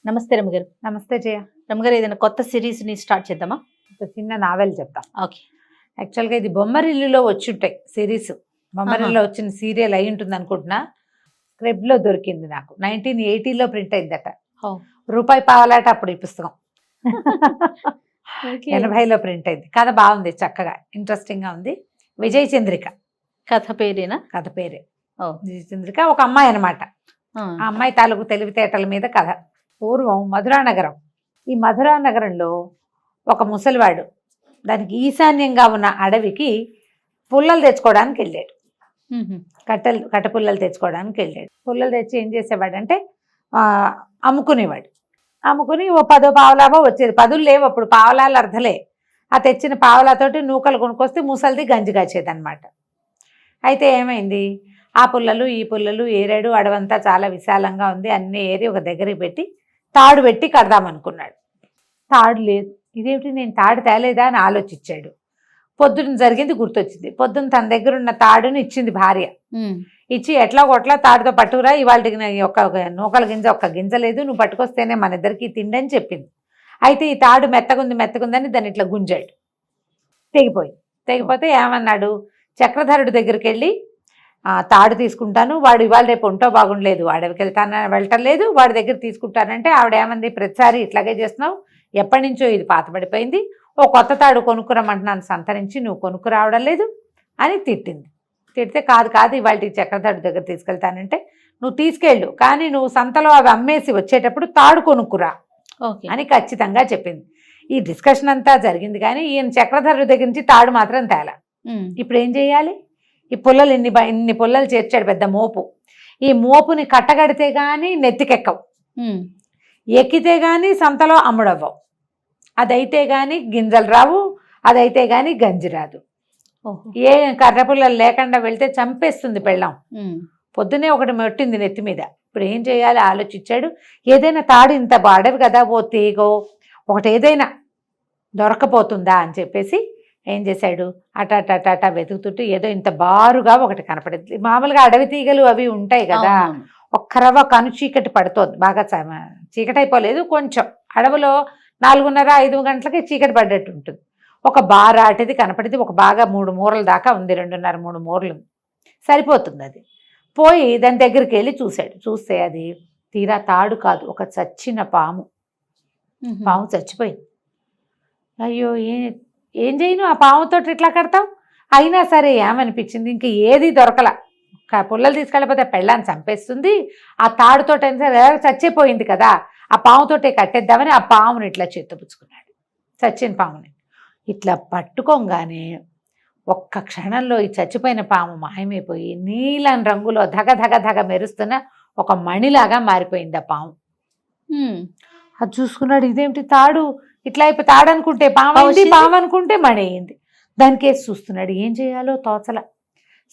నమస్తే రమగారు. నమస్తే జయ. రమగారు, ఏదైనా కొత్త సిరీస్ ని స్టార్ట్ చేద్దామా? ఒక చిన్న నావెల్ చెప్తాం. ఓకే. యాక్చువల్గా ఇది బొమ్మరిల్లులో వచ్చి ఉంటాయి సిరీస్. బొమ్మరిల్లులో వచ్చిన సీరియల్ అయి ఉంటుంది అనుకుంటున్నా. స్క్రిప్ట్లో దొరికింది నాకు. 1980లో ప్రింట్ అయిందట. రూపాయి పావలాట అప్పుడు ఈ పుస్తకం. 80లో ప్రింట్ అయింది. కథ బాగుంది, చక్కగా ఇంట్రెస్టింగ్గా ఉంది. విజయ చంద్రిక కథ పేరేనా? కథ పేరే. విజయ చంద్రిక ఒక అమ్మాయి అనమాట. ఆ అమ్మాయి తాలూకు తెలివితేటల మీద కథ. పూర్వం మధురానగరం. ఈ మధురానగరంలో ఒక ముసలివాడు దానికి ఈశాన్యంగా ఉన్న అడవికి పుల్లలు తెచ్చుకోవడానికి వెళ్ళాడు. కట్టపుల్లలు తెచ్చుకోవడానికి వెళ్ళాడు. పుల్లలు తెచ్చి ఏం చేసేవాడంటే అమ్ముకునేవాడు. అమ్ముకుని ఓ 10 పావలావో వచ్చేది. 10 లేవు అప్పుడు, పావలాలు అర్ధలే. ఆ తెచ్చిన పావలాతోటి నూకలు కొనుక్కొస్తే ముసలిది గంజి కాచేదన్నమాట. అయితే ఏమైంది, ఆ పుల్లలు ఈ పుల్లలు ఏరాడు. అడవంతా చాలా విశాలంగా ఉంది. అన్నీ ఏరి ఒక దగ్గరికి పెట్టి తాడు పెట్టి కడదామనుకున్నాడు. తాడు లేదు. ఇదేమిటి, నేను తాడు తేలేదా అని ఆలోచించాడు. పొద్దున్న జరిగింది గుర్తొచ్చింది. పొద్దున్న తన దగ్గర ఉన్న తాడుని ఇచ్చింది భార్య. ఇచ్చి ఎట్లా కొట్లా తాడుతో పట్టుకురా, ఇవాళకి ఒక నూకల గింజ ఒక్క గింజ లేదు, నువ్వు పట్టుకొస్తేనే మన ఇద్దరికి తిండని చెప్పింది. అయితే ఈ తాడు మెత్తగుందని దాన్ని ఇట్లా గుంజాడు. తెగిపోయింది. తెగిపోతే ఏమన్నాడు, చక్రధరుడి దగ్గరికి వెళ్ళి తాడు తీసుకుంటాను, వాడు ఇవాళ రేపు ఒంటో బాగుండలేదు, అడవికి వెళ్ళటం లేదు, వాడి దగ్గర తీసుకుంటానంటే ఆవిడ ఏమంది, ప్రతిసారి ఇట్లాగే చేస్తున్నావు, ఎప్పటి నుంచో ఇది పాతబడిపోయింది, ఓ కొత్త తాడు కొనుక్కురమ్మంటున్నాను సంతరించి, నువ్వు కొనుక్కురావడం లేదు అని తిట్టింది. తిడితే కాదు ఇవాళ చక్రధరుడి దగ్గర తీసుకెళ్తానంటే, నువ్వు తీసుకెళ్ళు, కానీ నువ్వు సంతలో అవి అమ్మేసి వచ్చేటప్పుడు తాడు కొనుక్కురా అని ఖచ్చితంగా చెప్పింది. ఈ డిస్కషన్ అంతా జరిగింది, కానీ ఈయన చక్రధరుడి దగ్గర నుంచి తాడు మాత్రం తేలా. ఇప్పుడు ఏం చేయాలి, ఈ పుల్లలు ఇన్ని పుల్లలు చేర్చాడు, పెద్ద మోపు. ఈ మోపుని కట్టగడితే గాని నెత్తికెక్కవు, ఎక్కితే గాని సంతలో అమ్ముడవ్వవు, అదైతే గాని గింజలు రావు, అదైతే గాని గంజి రాదు. ఏ కర్ర పుల్లలు లేకుండా వెళ్తే చంపేస్తుంది పెళ్ళాం. పొద్దునే ఒకటి మెట్టింది నెత్తి మీద. ఇప్పుడు ఏం చేయాలి ఆలోచించాడు. ఏదైనా తాడు, ఇంత అడవి కదా, ఓ తీగో ఒకటి ఏదైనా దొరకపోతుందా అని చెప్పేసి ఏం చేశాడు, అటాటా వెతుకుతుంటే ఏదో ఇంత బారుగా ఒకటి కనపడింది. మామూలుగా అడవి తీగలు అవి ఉంటాయి కదా, ఒక్క రవ్వ కను చీకటి పడుతోంది. బాగా చీకటి అయిపోలేదు, కొంచెం అడవిలో 4:30-5 గంటలకి చీకటి పడ్డట్టు ఉంటుంది. ఒక బారాటిది కనపడింది. ఒక బాగా 3 మూరల దాకా ఉంది, 2.5-3 మూరలు సరిపోతుంది. అది పోయి దాని దగ్గరికి వెళ్ళి చూశాడు. చూస్తే అది తీరా తాడు కాదు, ఒక చచ్చిన పాము. పాము చచ్చిపోయింది. అయ్యో ఏం చేయను, ఆ పాముతో ఇట్లా కడతావు. అయినా సరే ఏమనిపించింది, ఇంక ఏది దొరకల. పుల్లలు తీసుకెళ్ళిపోతే పెళ్ళాన్ని చంపేస్తుంది, ఆ తాడుతో చచ్చిపోయింది కదా, ఆ పాముతోటే కట్టేద్దామని ఆ పాముని ఇట్లా చేత్తపుచ్చుకున్నాడు. చచ్చిన పాముని ఇట్లా పట్టుకోగానే ఒక్క క్షణంలో ఈ చచ్చిపోయిన పాము మాయమైపోయి నీలం రంగులో ధగ మెరుస్తున్న ఒక మణిలాగా మారిపోయింది ఆ పాము. అది చూసుకున్నాడు, ఇదేమిటి తాడు ఇట్లా అయిపోయి, తాడు అనుకుంటే పాము అనుకుంటే మణి అయింది. దానికేసి చూస్తున్నాడు, ఏం చేయాలో తోచల.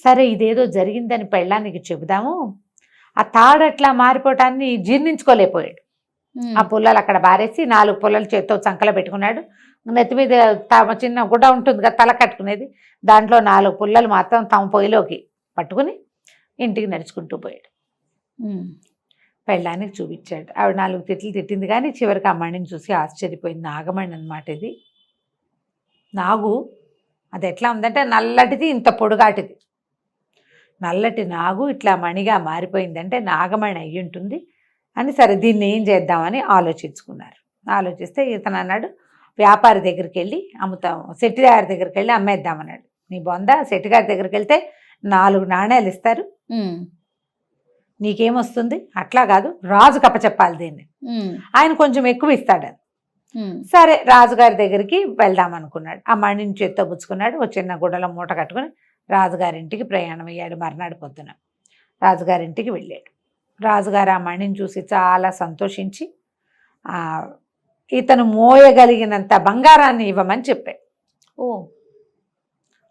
సరే ఇదేదో జరిగిందని పెళ్ళానికి చెబుదాము. ఆ తాడు అట్లా మారిపోవటాన్ని జీర్ణించుకోలేకపోయాడు. ఆ పుల్లలు అక్కడ బారేసి 4 పుల్లలు చేత్తో చంకలో పెట్టుకున్నాడు. నెత్తి మీద చిన్న గుడ్డ ఉంటుంది కదా తల కట్టుకునేది, దాంట్లో 4 పుల్లలు మాత్రం తమ పొయ్యిలోకి పట్టుకుని ఇంటికి నడుచుకుంటూ పోయాడు. పెళ్ళానికి చూపించాడు. ఆవిడ 4 తిట్లు తిట్టింది, కానీ చివరికి ఆ మణిని చూసి ఆశ్చర్యపోయింది. నాగమణి అనమాట ఇది. నాగు అది ఎట్లా ఉందంటే నల్లటిది, ఇంత పొడుగాటిది. నల్లటి నాగు ఇట్లా మణిగా మారిపోయిందంటే నాగమణి అయ్యి ఉంటుంది అని. సరే దీన్ని ఏం చేద్దామని ఆలోచించుకున్నారు. ఆలోచిస్తే ఇతను అన్నాడు, వ్యాపారి దగ్గరికి వెళ్ళి అమ్ముతాం, సెట్టిగారి దగ్గరికి వెళ్ళి అమ్మేద్దామన్నాడు. నీ బొంద, సెట్టిగారి దగ్గరికి వెళ్తే 4 నాణేలు ఇస్తారు, నీకేమొస్తుంది. అట్లా కాదు, రాజుకి అప్పచెప్పాలి దీన్ని, ఆయన కొంచెం ఎక్కువ ఇస్తాడని. సరే రాజుగారి దగ్గరికి వెళ్దాం అనుకున్నాడు. ఆ మణిని చేత్తో పుచ్చుకున్నాడు. ఒక చిన్న గుడ్డలో మూట కట్టుకుని రాజుగారింటికి ప్రయాణం అయ్యాడు. మర్నాడు పొద్దున రాజుగారింటికి వెళ్ళాడు. రాజుగారు ఆ మణిని చూసి చాలా సంతోషించి ఇతను మోయగలిగినంత బంగారాన్ని ఇవ్వమని చెప్పాడు.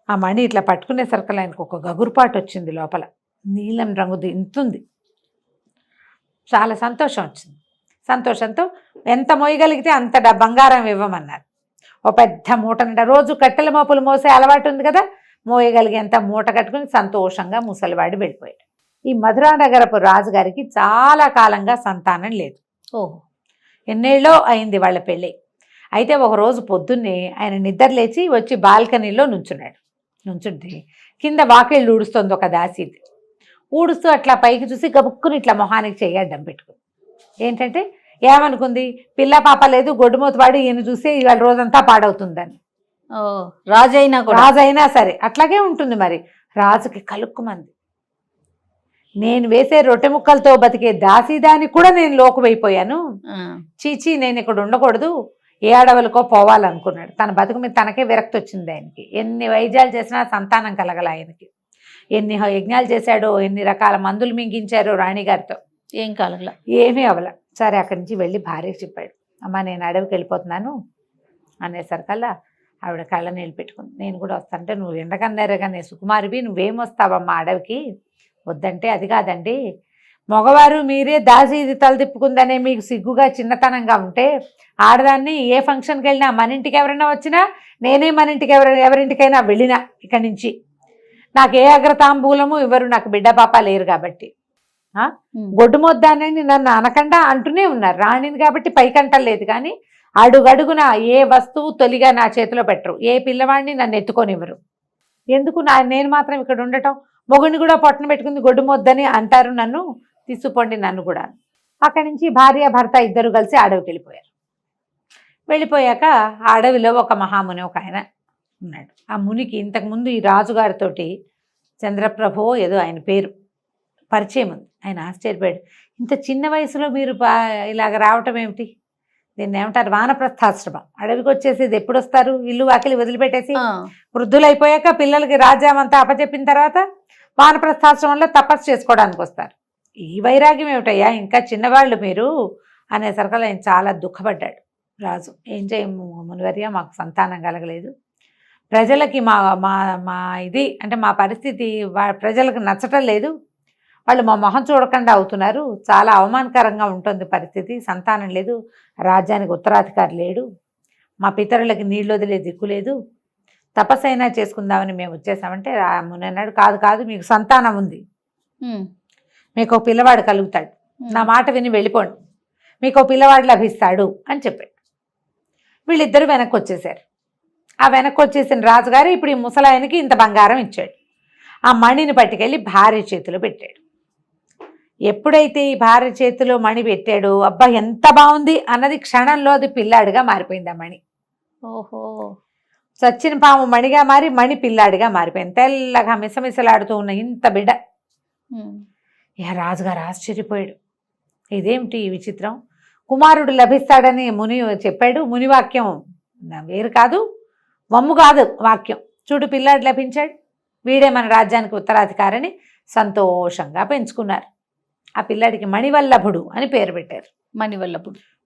ఆ మణి ఇట్లా పట్టుకునేసరికి ఆయనకు ఒక గగురుపాటు వచ్చింది. లోపల నీలం రంగుది ఇంతుంది. చాలా సంతోషం వచ్చింది. సంతోషంతో ఎంత మోయగలిగితే అంత బంగారం ఇవ్వమన్నారు. ఓ పెద్ద మూట నిండా, రోజు కట్టెల మోపులు మోసే అలవాటు ఉంది కదా, మోయగలిగేంత మూట కట్టుకుని సంతోషంగా ముసలివాడి వెళ్ళిపోయాడు. ఈ మధురానగరపు రాజుగారికి చాలా కాలంగా సంతానం లేదు. ఎన్నేళ్ళో అయింది వాళ్ళ పెళ్ళి. అయితే ఒకరోజు పొద్దున్నే ఆయన నిద్ర లేచి వచ్చి బాల్కనీలో నుంచుంటే కింద వాకిళ్ళు ఊడుస్తుంది ఒక దాసీది. ఊడుస్తూ అట్లా పైకి చూసి గబుక్కుని ఇట్లా మొహానికి చెయ్యి అడ్డం పెట్టుకుంది. ఏంటంటే ఏమనుకుంది, పిల్ల పాప లేదు, గొడ్డుమూత వాడి ఈయన చూస్తే ఇవాళ రోజంతా పాడవుతుందని. రాజైనా సరే అట్లాగే ఉంటుంది మరి. రాజుకి కలుక్కుమంది, నేను వేసే రొట్టె ముక్కలతో బతికే దాసీదానికి కూడా నేను లోకువైపోయాను. చీచీ, నేను ఇక్కడ ఉండకూడదు, ఏ అడవులకో పోవాలనుకున్నాడు. తన బతుకు మీద తనకే విరక్తి వచ్చింది ఆయనకి. ఎన్ని వైద్యాలు చేసినా సంతానం కలగల ఆయనకి. ఎన్ని యజ్ఞాలు చేశాడో, ఎన్ని రకాల మందులు మింగించారో రాణిగారితో, ఏం కలగల, ఏమీ అవల. సరే అక్కడి నుంచి వెళ్ళి భార్యకి చెప్పాడు, అమ్మ నేను అడవికి వెళ్ళిపోతున్నాను అనేసరికల్లా ఆవిడ కళ్ళ నీళ్ళు పెట్టుకుంది. నేను కూడా వస్తానంటే, నువ్వు ఎండకన్నారుగానే సుకుమారివి, నువ్వేం వస్తావమ్మా అడవికి, వద్దంటే, అది కాదండి మగవారు మీరే దాసీది తల తిప్పుకుందనే మీకు సిగ్గుగా చిన్నతనంగా ఉంటే, ఆడదాన్ని ఏ ఫంక్షన్కి వెళ్ళినా, మన ఇంటికి ఎవరైనా వచ్చినా, నేనే మన ఇంటికి ఎవరింటికైనా వెళ్ళినా ఇక్కడి నుంచి నాకు ఏ అగ్రతాంబూలము ఇవ్వరు, నాకు బిడ్డ పాప లేరు కాబట్టి, గొడ్డుమొద్దానని నన్ను అనకుండా అంటూనే ఉన్నారు. రాణిని కాబట్టి పైకంటలేదు, కానీ అడుగడుగున ఏ వస్తువు తొలిగా నా చేతిలో పెట్టరు, ఏ పిల్లవాడిని నన్ను ఎత్తుకొనివ్వరు. ఎందుకు నేను మాత్రం ఇక్కడ ఉండటం, మొగుడిని కూడా పొట్టన పెట్టుకుంది గొడ్డుమొద్దని అంటారు, నన్ను తీసుకుపోండి నన్ను కూడా. అక్కడి నుంచి భార్య భర్త ఇద్దరు కలిసి అడవికి వెళ్ళిపోయారు. వెళ్ళిపోయాక ఆ అడవిలో ఒక మహాముని ఒక ఆయన ఉన్నాడు. ఆ మునికి ఇంతకుముందు ఈ రాజుగారితోటి చంద్రప్రభో ఏదో ఆయన పేరు పరిచయం ఉంది. ఆయన ఆశ్చర్యపోయాడు, ఇంత చిన్న వయసులో మీరు ఇలాగ రావటం ఏమిటి, దీన్ని ఏమంటారు, వానప్రస్థాశ్రమం. అడవికి వచ్చేసేది ఎప్పుడు వస్తారు, ఇల్లు వాకిలి వదిలిపెట్టేసి వృద్ధులైపోయాక పిల్లలకి రాజ్యమంతా అప్పచెప్పిన తర్వాత వానప్రస్థాశ్రమంలో తపస్సు చేసుకోవడానికి వస్తారు. ఈ వైరాగ్యం ఏమిటయ్యా, ఇంకా చిన్నవాళ్ళు మీరు అనేసరికి ఆయన చాలా దుఃఖపడ్డాడు. రాజు, ఏం చేయము మునివర్య, మాకు సంతానం కలగలేదు, ప్రజలకి మా మా మా ఇది అంటే మా పరిస్థితి ప్రజలకు నచ్చటం లేదు, వాళ్ళు మా మొహం చూడకుండా అవుతున్నారు, చాలా అవమానకరంగా ఉంటుంది పరిస్థితి, సంతానం లేదు, రాజ్యానికి ఉత్తరాధికారి లేడు, మా పితరులకి నీళ్ళు వదిలే దిక్కు లేదు, తపస్సు అయినా చేసుకుందామని మేము వచ్చేసామంటే ముని అన్నాడు, కాదు కాదు, మీకు సంతానం ఉంది, మీకు ఒక పిల్లవాడు కలుగుతాడు, నా మాట విని వెళ్ళిపోండి, మీకు ఒక పిల్లవాడు లభిస్తాడు అని చెప్పాడు. వీళ్ళిద్దరూ వెనక్కి వచ్చేసారు. ఆ వెనక్కి వచ్చేసిన రాజుగారు ఇప్పుడు ఈ ముసలాయనకి ఇంత బంగారం ఇచ్చాడు. ఆ మణిని పట్టుకెళ్ళి భార్య చేతిలో పెట్టాడు. ఎప్పుడైతే ఈ భార్య చేతిలో మణి పెట్టాడో, అబ్బా ఎంత బాగుంది అన్నది క్షణంలో అది పిల్లాడిగా మారిపోయింది. ఆ మణి ఓహో, చచ్చిన పాము మణిగా మారి మణి పిల్లాడిగా మారిపోయింది. తెల్లగా మిసమిసలాడుతూ ఉన్న ఇంత బిడ్డ. ఇక రాజుగారు ఆశ్చర్యపోయాడు, ఇదేమిటి ఈ విచిత్రం, కుమారుడు లభిస్తాడని ముని చెప్పాడు, ముని వాక్యం వేరు కాదు, వమ్ము కాదు వాక్యం, చూడు పిల్లాడు లభించాడు, వీడే మన రాజ్యానికి ఉత్తరాధికారిని సంతోషంగా పెంచుకున్నారు. ఆ పిల్లాడికి మణివల్లభుడు అని పేరు పెట్టారు.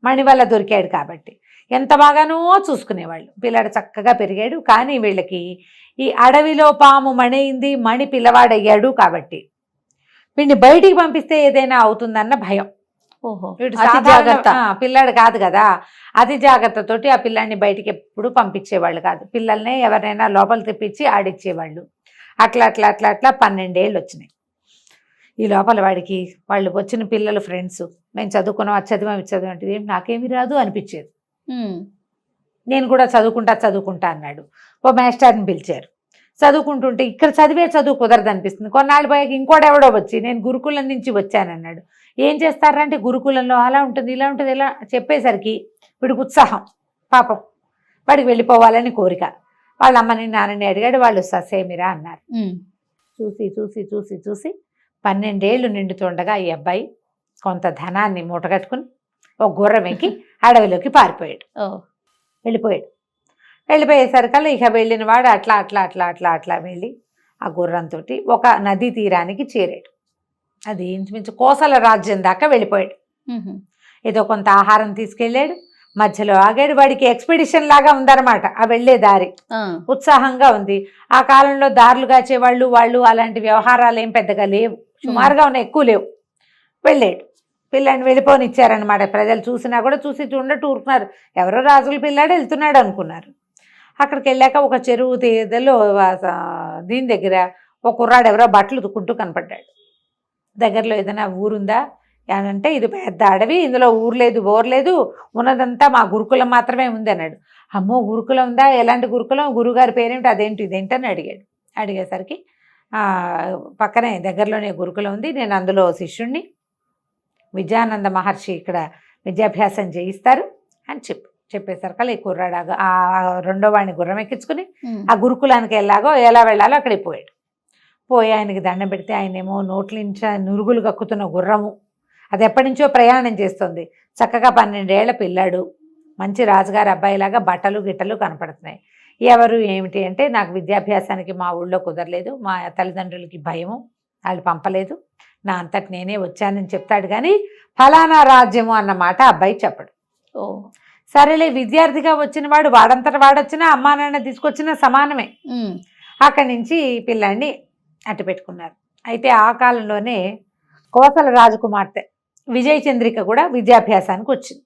మణివల్ల దొరికాడు కాబట్టి ఎంత బాగానో చూసుకునేవాళ్ళు. పిల్లాడు చక్కగా పెరిగాడు. కానీ వీళ్ళకి ఈ అడవిలో పాము మణయింది, మణి పిల్లవాడయ్యాడు కాబట్టి వీడిని బయటికి పంపిస్తే ఏదైనా అవుతుందన్న భయం. వీడు జాగ్రత్త పిల్లాడు కాదు కదా, అతి జాగ్రత్తతోటి ఆ పిల్లాడిని బయటికి ఎప్పుడు పంపించేవాళ్ళు కాదు. పిల్లల్నే ఎవరైనా లోపల తెప్పించి ఆడిచ్చేవాళ్ళు. అట్లా అట్లా అట్లా అట్లా 12 ఏళ్ళు వచ్చినాయి. ఈ లోపల వాడికి వాళ్ళు వచ్చిన పిల్లలు ఫ్రెండ్స్, మేము చదువుకున్నాం, అది చదివాం అంటే ఏం నాకేమీ రాదు అనిపించేది. నేను కూడా చదువుకుంటా అన్నాడు. ఓ మాస్టర్ని పిలిచారు. చదువుకుంటుంటే ఇక్కడ చదువు కుదరదు అనిపిస్తుంది. కొన్నాళ్ళు పోయాక ఇంకోడెవడో వచ్చి నేను గురుకులం నుంచి వచ్చానన్నాడు. ఏం చేస్తారంటే గురుకులంలో అలా ఉంటుంది ఇలా ఉంటుంది ఇలా చెప్పేసరికి వీడికి ఉత్సాహం, పాపం వాడికి వెళ్ళిపోవాలని కోరిక. వాళ్ళ అమ్మని నాన్నని అడిగాడు, వాళ్ళు ససేమిరా అన్నారు. చూసి చూసి చూసి చూసి 12 ఏళ్ళు నిండుతుండగా ఈ అబ్బాయి కొంత ధనాన్ని మూటగట్టుకుని ఒక గుర్రం ఎక్కి అడవిలోకి పారిపోయాడు. వెళ్ళిపోయేసరికల్లా ఇక వెళ్ళిన వాడు అట్లా అట్లా అట్లా అట్లా అట్లా వెళ్ళి ఆ గుర్రంతో ఒక నదీ తీరానికి చేరాడు. అది ఇంచుమించు కోసల రాజ్యం దాకా వెళ్ళిపోయాడు. ఏదో కొంత ఆహారం తీసుకెళ్ళాడు, మధ్యలో ఆగాడు. వాడికి ఎక్స్పెడిషన్ లాగా ఉందన్నమాట ఆ వెళ్ళే దారి, ఉత్సాహంగా ఉంది. ఆ కాలంలో దారులు కాచేవాళ్ళు వాళ్ళు అలాంటి వ్యవహారాలు ఏం పెద్దగా లేవు, సుమారుగా ఉన్నాయి, ఎక్కువ లేవు. వెళ్ళాడు, పిల్లాడిని వెళ్ళిపోనిచ్చారనమాట. ప్రజలు చూసినా కూడా చూసి చూడట్టు ఊరుకున్నారు. ఎవరో రాజుల పిల్లాడు వెళ్తున్నాడు అనుకున్నారు. అక్కడికి వెళ్ళాక ఒక చెరువు తీదలో దీని దగ్గర ఒక కుర్రాడు ఎవరో బట్టలు ఉతుక్కుంటూ కనపడ్డాడు. దగ్గరలో ఏదైనా ఊరుందా, అంటే ఇది పెద్ద అడవి, ఇందులో ఊరు లేదు బోరు లేదు, ఉన్నదంతా మా గురుకులం మాత్రమే ఉంది అన్నాడు. అమ్మో గురుకులం ఉందా, ఎలాంటి గురుకులం, గురుగారి పేరేమిటి, అదేంటి ఇదేంటని అడిగాడు. అడిగేసరికి పక్కనే దగ్గరలోనే గురుకులం ఉంది, నేను అందులో శిష్యుణ్ణి, విద్యానంద మహర్షి ఇక్కడ విద్యాభ్యాసం చేయిస్తారు అని చెప్పేసరికి ఈ కుర్రాడు ఆ రెండో వాడిని గుర్రం ఎక్కించుకుని ఆ గురుకులానికి ఎలా వెళ్ళాలో అక్కడికి పోయాడు. పోయి ఆయనకి దండం పెడితే ఆయనేమో నోట్లించ నురుగులు కక్కుతున్న గుర్రము, అది ఎప్పటి నుంచో ప్రయాణం చేస్తుంది, చక్కగా 12 ఏళ్ల పిల్లాడు, మంచి రాజుగారి అబ్బాయిలాగా బట్టలు గిట్టలు కనపడుతున్నాయి. ఎవరు ఏమిటి అంటే, నాకు విద్యాభ్యాసానికి మా ఊళ్ళో కుదరలేదు, మా తల్లిదండ్రులకి భయము, వాళ్ళు పంపలేదు, నా అంతటి నేనే వచ్చానని చెప్తాడు. కానీ ఫలానా రాజ్యము అన్నమాట అబ్బాయి చెప్పడు. సరేలే, విద్యార్థిగా వచ్చిన వాడు వాడంతట వాడొచ్చినా అమ్మా నాన్న తీసుకొచ్చినా సమానమే. అక్కడి నుంచి పిల్లాడిని అట్టు పెట్టుకున్నారు. అయితే ఆ కాలంలోనే కోసల రాజకుమార్తె విజయచంద్రిక కూడా విద్యాభ్యాసానికి వచ్చింది.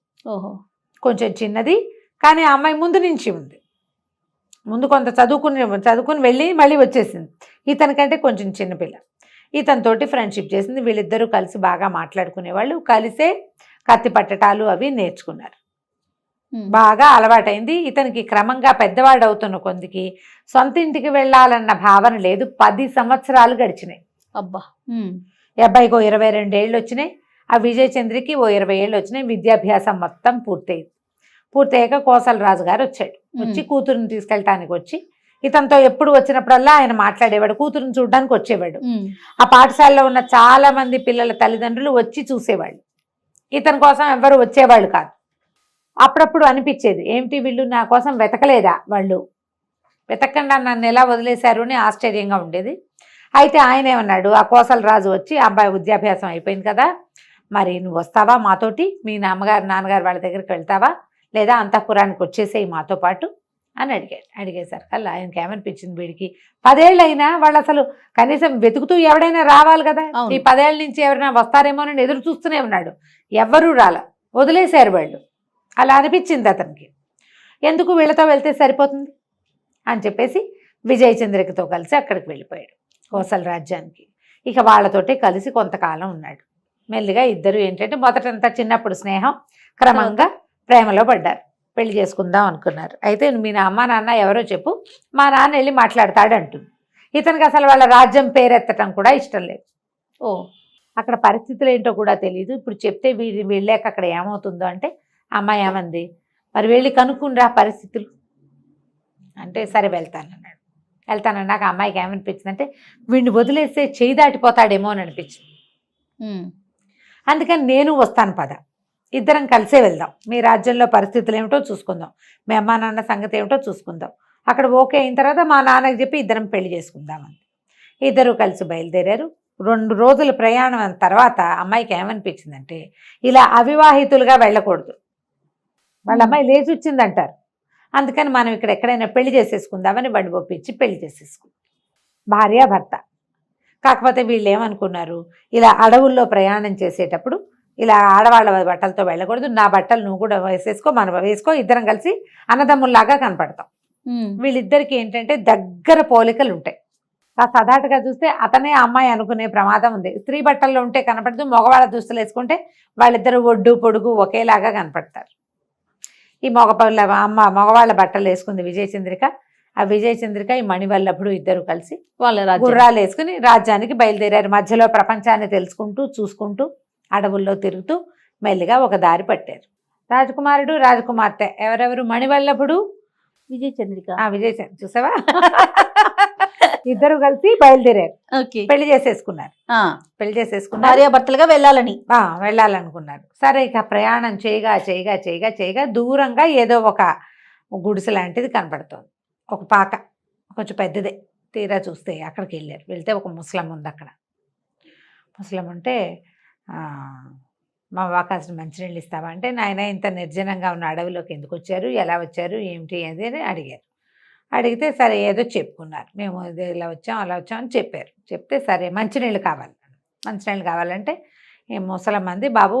కొంచెం చిన్నది, కానీ ఆ అమ్మాయి ముందు నుంచి ఉంది, ముందు కొంత చదువుకుని వెళ్ళి మళ్ళీ వచ్చేసింది. ఇతనికంటే కొంచెం చిన్నపిల్ల. ఇతనితోటి ఫ్రెండ్షిప్ చేసింది. వీళ్ళిద్దరూ కలిసి బాగా మాట్లాడుకునేవాళ్ళు, కలిసే కత్తి పట్టటాలు అవి నేర్చుకున్నారు. బాగా అలవాటైంది. ఇతనికి క్రమంగా పెద్దవాడు అవుతున్న కొందికి సొంత ఇంటికి వెళ్ళాలన్న భావన లేదు. 10 సంవత్సరాలు గడిచినాయి. అబ్బా. ఈ అబ్బాయికి 22 ఏళ్ళు వచ్చినాయి, ఆ విజయచంద్రికి 20 ఏళ్ళు వచ్చినాయి. విద్యాభ్యాసం మొత్తం పూర్తయ్యాక కోసల రాజు గారు వచ్చాడు. వచ్చి కూతురుని తీసుకెళ్ళటానికి వచ్చి ఇతనితో ఎప్పుడు వచ్చినప్పుడల్లా ఆయన మాట్లాడేవాడు, కూతురుని చూడడానికి వచ్చేవాడు. ఆ పాఠశాలలో ఉన్న చాలా మంది పిల్లల తల్లిదండ్రులు వచ్చి చూసేవాళ్ళు, ఇతని కోసం ఎవరు వచ్చేవాళ్ళు కాదు. అప్పుడప్పుడు అనిపించేది, ఏమిటి వీళ్ళు నా కోసం వెతకలేదా, వాళ్ళు వెతకకుండా నన్ను ఎలా వదిలేశారు అని ఆశ్చర్యంగా ఉండేది. అయితే ఆయన ఏమన్నాడు, ఆ కోసల రాజు వచ్చి, అబ్బాయి విద్యాభ్యాసం అయిపోయింది కదా, మరి నువ్వు వస్తావా మాతోటి, మీ నాన్నగారు వాళ్ళ దగ్గరికి వెళ్తావా, లేదా అంతఃపురానికి వచ్చేసేయి మాతో పాటు అని అడిగాడు. అడిగేసరికి అలా ఆయనకి ఏమనిపించింది, వీడికి 10 ఏళ్ళు అయినా వాళ్ళు అసలు కనీసం వెతుకుతూ ఎవడైనా రావాలి కదా, ఈ 10 ఏళ్ళ నుంచి ఎవరైనా వస్తారేమోనని ఎదురు చూస్తూనే ఉన్నాడు, ఎవ్వరూ వదిలేశారు వాళ్ళు. అలా అనిపించింది అతనికి. ఎందుకు, వీళ్ళతో వెళ్తే సరిపోతుంది అని చెప్పేసి విజయచంద్రికతో కలిసి అక్కడికి వెళ్ళిపోయాడు కోసల రాజ్యానికి. ఇక వాళ్ళతోటే కలిసి కొంతకాలం ఉన్నాడు. మెల్లిగా ఇద్దరు ఏంటంటే మొదటంతా చిన్నప్పుడు స్నేహం, క్రమంగా ప్రేమలో పడ్డారు, పెళ్లి చేసుకుందాం అనుకున్నారు. అయితే మీ అమ్మ నాన్న ఎవరో చెప్పు, మా నాన్న వెళ్ళి మాట్లాడతాడు అంటుంది. ఇతనికి అసలు వాళ్ళ రాజ్యం పేరెత్తటం కూడా ఇష్టం లేదు. అక్కడ పరిస్థితులు ఏంటో కూడా తెలియదు. ఇప్పుడు చెప్తే వెళ్ళాక అక్కడ ఏమవుతుందో అంటే, అమ్మాయి ఏమంది, మరి వెళ్ళి కనుక్కుండ్రా పరిస్థితులు అంటే, సరే వెళ్తానన్నాక అమ్మాయికి ఏమనిపించింది అంటే, వీడిని వదిలేస్తే చేయి దాటిపోతాడేమో అని అనిపించింది. అందుకని నేను వస్తాను పద, ఇద్దరం కలిసే వెళ్దాం, మీ రాజ్యంలో పరిస్థితులు ఏమిటో చూసుకుందాం, మీ అమ్మా నాన్న సంగతి ఏమిటో చూసుకుందాం, అక్కడ ఓకే అయిన తర్వాత మా నాన్నకి చెప్పి ఇద్దరం పెళ్లి చేసుకుందామని ఇద్దరు కలిసి బయలుదేరారు. 2 రోజుల ప్రయాణం తర్వాత అమ్మాయికి ఏమనిపించిందంటే, ఇలా అవివాహితులుగా వెళ్ళకూడదు, వాళ్ళ అమ్మాయి లేచి వచ్చిందంటారు, అందుకని మనం ఇక్కడ ఎక్కడైనా పెళ్లి చేసేసుకుందామని బండి ఒప్పించి పెళ్లి చేసేసుకుందాం, భార్య భర్త. కాకపోతే వీళ్ళు ఏమనుకున్నారు, ఇలా అడవుల్లో ప్రయాణం చేసేటప్పుడు ఇలా ఆడవాళ్ళ బట్టలతో వెళ్ళకూడదు, నా బట్టలు నువ్వు కూడా మనం వేసుకో, ఇద్దరం కలిసి అన్నదమ్ముల్లాగా కనపడతాం. వీళ్ళిద్దరికి ఏంటంటే దగ్గర పోలికలు ఉంటాయి. సదాటుగా చూస్తే అతనే అమ్మాయి అనుకునే ప్రమాదం ఉంది. స్త్రీ బట్టల్లో ఉంటే కనపడదు, మగవాళ్ళ దుస్తులు వేసుకుంటే వాళ్ళిద్దరు ఒడ్డు పొడుగు ఒకేలాగా కనపడతారు. ఈ మగవాళ్ళ బట్టలు వేసుకుంది విజయచంద్రిక. ఆ విజయచంద్రిక ఈ మణివల్లభుడు ఇద్దరు కలిసి వాళ్ళ గుర్రాలు వేసుకుని రాజ్యానికి బయలుదేరారు. మధ్యలో ప్రపంచాన్ని తెలుసుకుంటూ చూసుకుంటూ అడవుల్లో తిరుగుతూ మెల్లిగా ఒక దారి పట్టారు. రాజకుమారుడు రాజకుమార్తె ఎవరెవరు, మణివల్లభుడు విజయచంద్రిక. విజయచంద్ర చూసావా, ఇద్దరు కలిసి బయలుదేరారు, పెళ్లి చేసేసుకున్నారు. భార్యాభర్తలుగా వెళ్ళాలనుకున్నారు. సరే, ఇక ప్రయాణం చేయగా దూరంగా ఏదో ఒక గుడిసె లాంటిది కనపడుతోంది, ఒక పాక, కొంచెం పెద్దదే. తీరా చూస్తే అక్కడికి వెళ్తే ఒక ముసలం ఉంది. అక్కడ ముసలం ఉంటే, మా వాకాసిన మంచినీళ్ళు ఇస్తావా అంటే, నాయన ఇంత నిర్జనంగా ఉన్న అడవిలోకి ఎందుకు వచ్చారు, ఎలా వచ్చారు, ఏమిటి అది అని అడిగారు. అడిగితే సరే ఏదో చెప్పుకున్నారు, మేము ఇలా వచ్చాం అలా వచ్చాం అని చెప్పారు. చెప్తే సరే మంచినీళ్ళు కావాలంటే ముసలమ్మంది, బాబు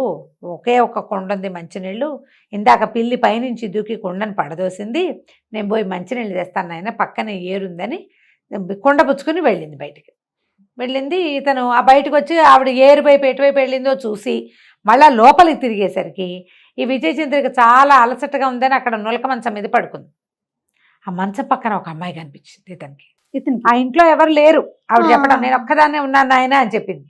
ఒకే ఒక కొండ ఉంది మంచినీళ్ళు, ఇందాక పిల్లి పైనుంచి దూకి కొండను పడదోసింది, నేను పోయి మంచినీళ్ళు తెస్తాను నాయన, పక్కనే ఏరుందని కొండ పుచ్చుకుని వెళ్ళింది బయటికి. ఇతను ఆ బయటకు వచ్చి ఆవిడ ఏరు వైపు ఎటువైపు వెళ్ళిందో చూసి మళ్ళా లోపలికి తిరిగేసరికి ఈ విజయచంద్రిక చాలా అలసటగా ఉందని అక్కడ నులక మంచం మీద పడుకుంది. ఆ మంచం పక్కన ఒక అమ్మాయి కనిపించింది ఇతనికి. ఆ ఇంట్లో ఎవరు లేరు. ఆవిడ చెప్పడం, నేను ఒక్కదాన్నే ఉన్నాను ఆయన అని చెప్పింది.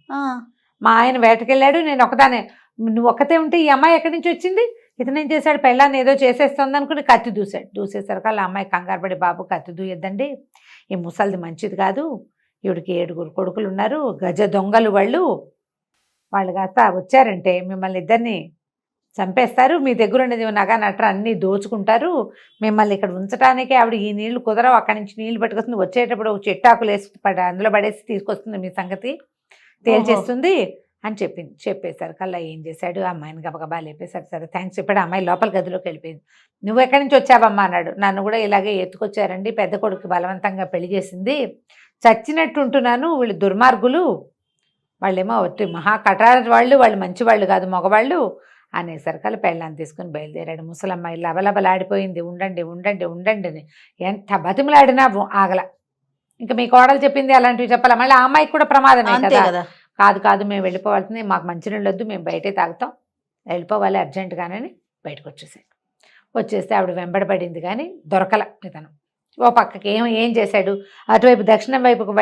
మా ఆయన వేటకెళ్ళాడు, నేను ఒక్కదానే. నువ్వు ఒక్కతే ఉంటే ఈ అమ్మాయి ఎక్కడి నుంచి వచ్చింది? ఇతను ఏం చేశాడు, పెళ్ళాన్ని ఏదో చేసేస్తుంది అనుకుని కత్తి దూశాడు. దూసేసరికి వాళ్ళ అమ్మాయి కంగారు పడి, బాబు కత్తి దూయొద్దండి, ఈ ముసలిది మంచిది కాదు, ఈవిడికి 7 కొడుకులు ఉన్నారు, గజ దొంగలు వాళ్ళు కాస్త వచ్చారంటే మిమ్మల్ని ఇద్దరిని చంపేస్తారు, మీ దగ్గర ఉన్నది నగ నట్ర అన్నీ దోచుకుంటారు, మిమ్మల్ని ఇక్కడ ఉంచడానికే ఆవిడ ఈ నీళ్లు కుదరవు, అక్కడి నుంచి నీళ్లు పట్టుకొస్తుంది, వచ్చేటప్పుడు ఒక చెట్టాకులు వేసి అందులో పడేసి తీసుకొస్తుంది, మీ సంగతి తేల్చేస్తుంది అని చెప్పింది. చెప్పేశారు కల్లా ఏం చేశాడు, అమ్మాయిని గబగబా లేపేశాడు. సరే థ్యాంక్స్ చెప్పాడు. అమ్మాయి లోపల గదిలోకి వెళ్ళిపోయింది. నువ్వు ఎక్కడి నుంచి వచ్చావమ్మా అన్నాడు. నన్ను కూడా ఇలాగే ఎత్తుకొచ్చారండి, పెద్ద కొడుకు బలవంతంగా పెళ్లి చేసింది, చచ్చినట్టు ఉంటున్నాను, వీళ్ళు దుర్మార్గులు, వాళ్ళేమో ఒట్టి మహా కఠార వాళ్ళు మంచి వాళ్ళు కాదు, మగవాళ్ళు అనేసరికల్లా పెళ్ళాన్ని తీసుకుని బయలుదేరాడు. ముసలమ్మాయి లబలబలాడిపోయింది. ఉండండి ఉండండి ఉండండి అని ఎంత బతిమలాడినా ఆగల. ఇంకా మీ కోడలు చెప్పింది అలాంటివి చెప్పాలా, మళ్ళీ ఆ అమ్మాయికి కూడా ప్రమాదమే కదా. కాదు మేము వెళ్ళిపోవాల్సింది, మాకు మంచినీళ్ళు వద్దు, మేము బయటే తాగుతాం, వెళ్ళిపోవాలి అర్జెంటుగానని బయటకు వచ్చేస్తే ఆవిడ వెంబడబడింది కానీ దొరకల ఇతను. ఓ పక్కకి ఏం చేశాడు, అటువైపు దక్షిణం వైపుకు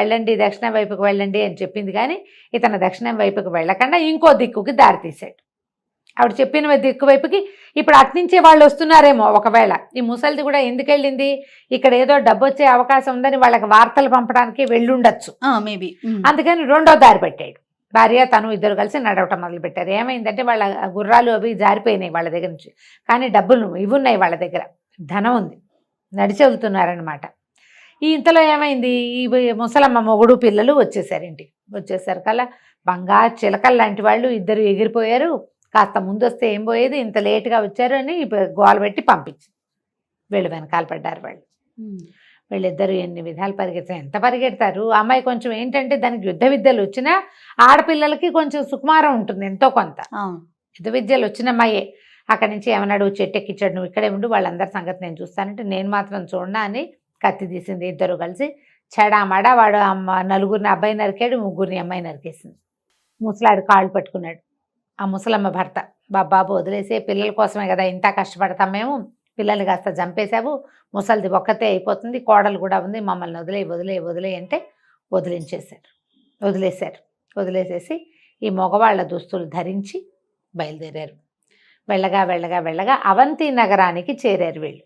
వెళ్ళండి అని చెప్పింది కానీ ఇతను దక్షిణం వైపుకు వెళ్ళకుండా ఇంకో దిక్కుకి దారి తీశాడు. ఆవిడ చెప్పిన దిక్కు వైపుకి ఇప్పుడు అట్నుంచే వాళ్ళు వస్తున్నారేమో. ఒకవేళ ఈ ముసలిది కూడా ఎందుకు వెళ్ళింది, ఇక్కడ ఏదో డబ్బు వచ్చే అవకాశం ఉందని వాళ్ళకి వార్తలు పంపడానికి వెళ్ళుండొచ్చు మేబీ, అందుకని రెండో దారి పెట్టాడు. భార్య తను ఇద్దరు కలిసి నడవటం మొదలుపెట్టారు. ఏమైందంటే వాళ్ళ గుర్రాలు అవి జారిపోయినాయి వాళ్ళ దగ్గర నుంచి, కానీ డబ్బులు ఇవి ఉన్నాయి వాళ్ళ దగ్గర, ధనం ఉంది, నడిచి వెళ్తున్నారనమాట. ఈ ఇంతలో ఏమైంది, ఈ ముసలమ్మ మొగుడు పిల్లలు వచ్చేసారు ఇంటికి. వచ్చేసరి కల్లా బంగారు చిలకలు లాంటి వాళ్ళు ఇద్దరు ఎగిరిపోయారు. కాస్త ముందు వస్తే ఏం పోయేది, ఇంత లేటుగా వచ్చారు అని గోలు పెట్టి పంపించింది. వీళ్ళు వెనకాల పడ్డారు. వీళ్ళిద్దరూ ఎన్ని విధాలు పరిగెత్తారు, ఎంత పరిగెడతారు. అమ్మాయి కొంచెం ఏంటంటే దానికి యుద్ధ విద్యలు వచ్చినా ఆడపిల్లలకి కొంచెం సుకుమారం ఉంటుంది ఎంతో కొంత. యుద్ధ విద్యలు వచ్చిన అమ్మాయే. అక్కడి నుంచి ఏమన్నాడు, చెట్టెక్కిచ్చాడు, నువ్వు ఇక్కడే ఉండు, వాళ్ళందరి సంగతి నేను చూస్తానంటే నేను మాత్రం చూడనా అని కత్తి తీసింది. ఇద్దరు కలిసి చెడామడా వాడు నలుగురిని అబ్బాయి నరికాడు, ముగ్గురిని అమ్మాయి నరికేసింది. ముసలాడు కాళ్ళు పట్టుకున్నాడు. ఆ ముసలమ్మ భర్త, బాబు వదిలేసే, పిల్లల కోసమే కదా ఇంత కష్టపడతాం మేము, పిల్లల్ని కాస్త చంపేశావు, ముసలిది ఒక్కతే అయిపోతుంది, కోడలు కూడా ఉంది, మమ్మల్ని వదిలే అంటే వదిలేసేసి ఈ మగవాళ్ళ దుస్తులు ధరించి బయలుదేరారు. వెళ్ళగా అవంతి నగరానికి చేరారు వీళ్ళు.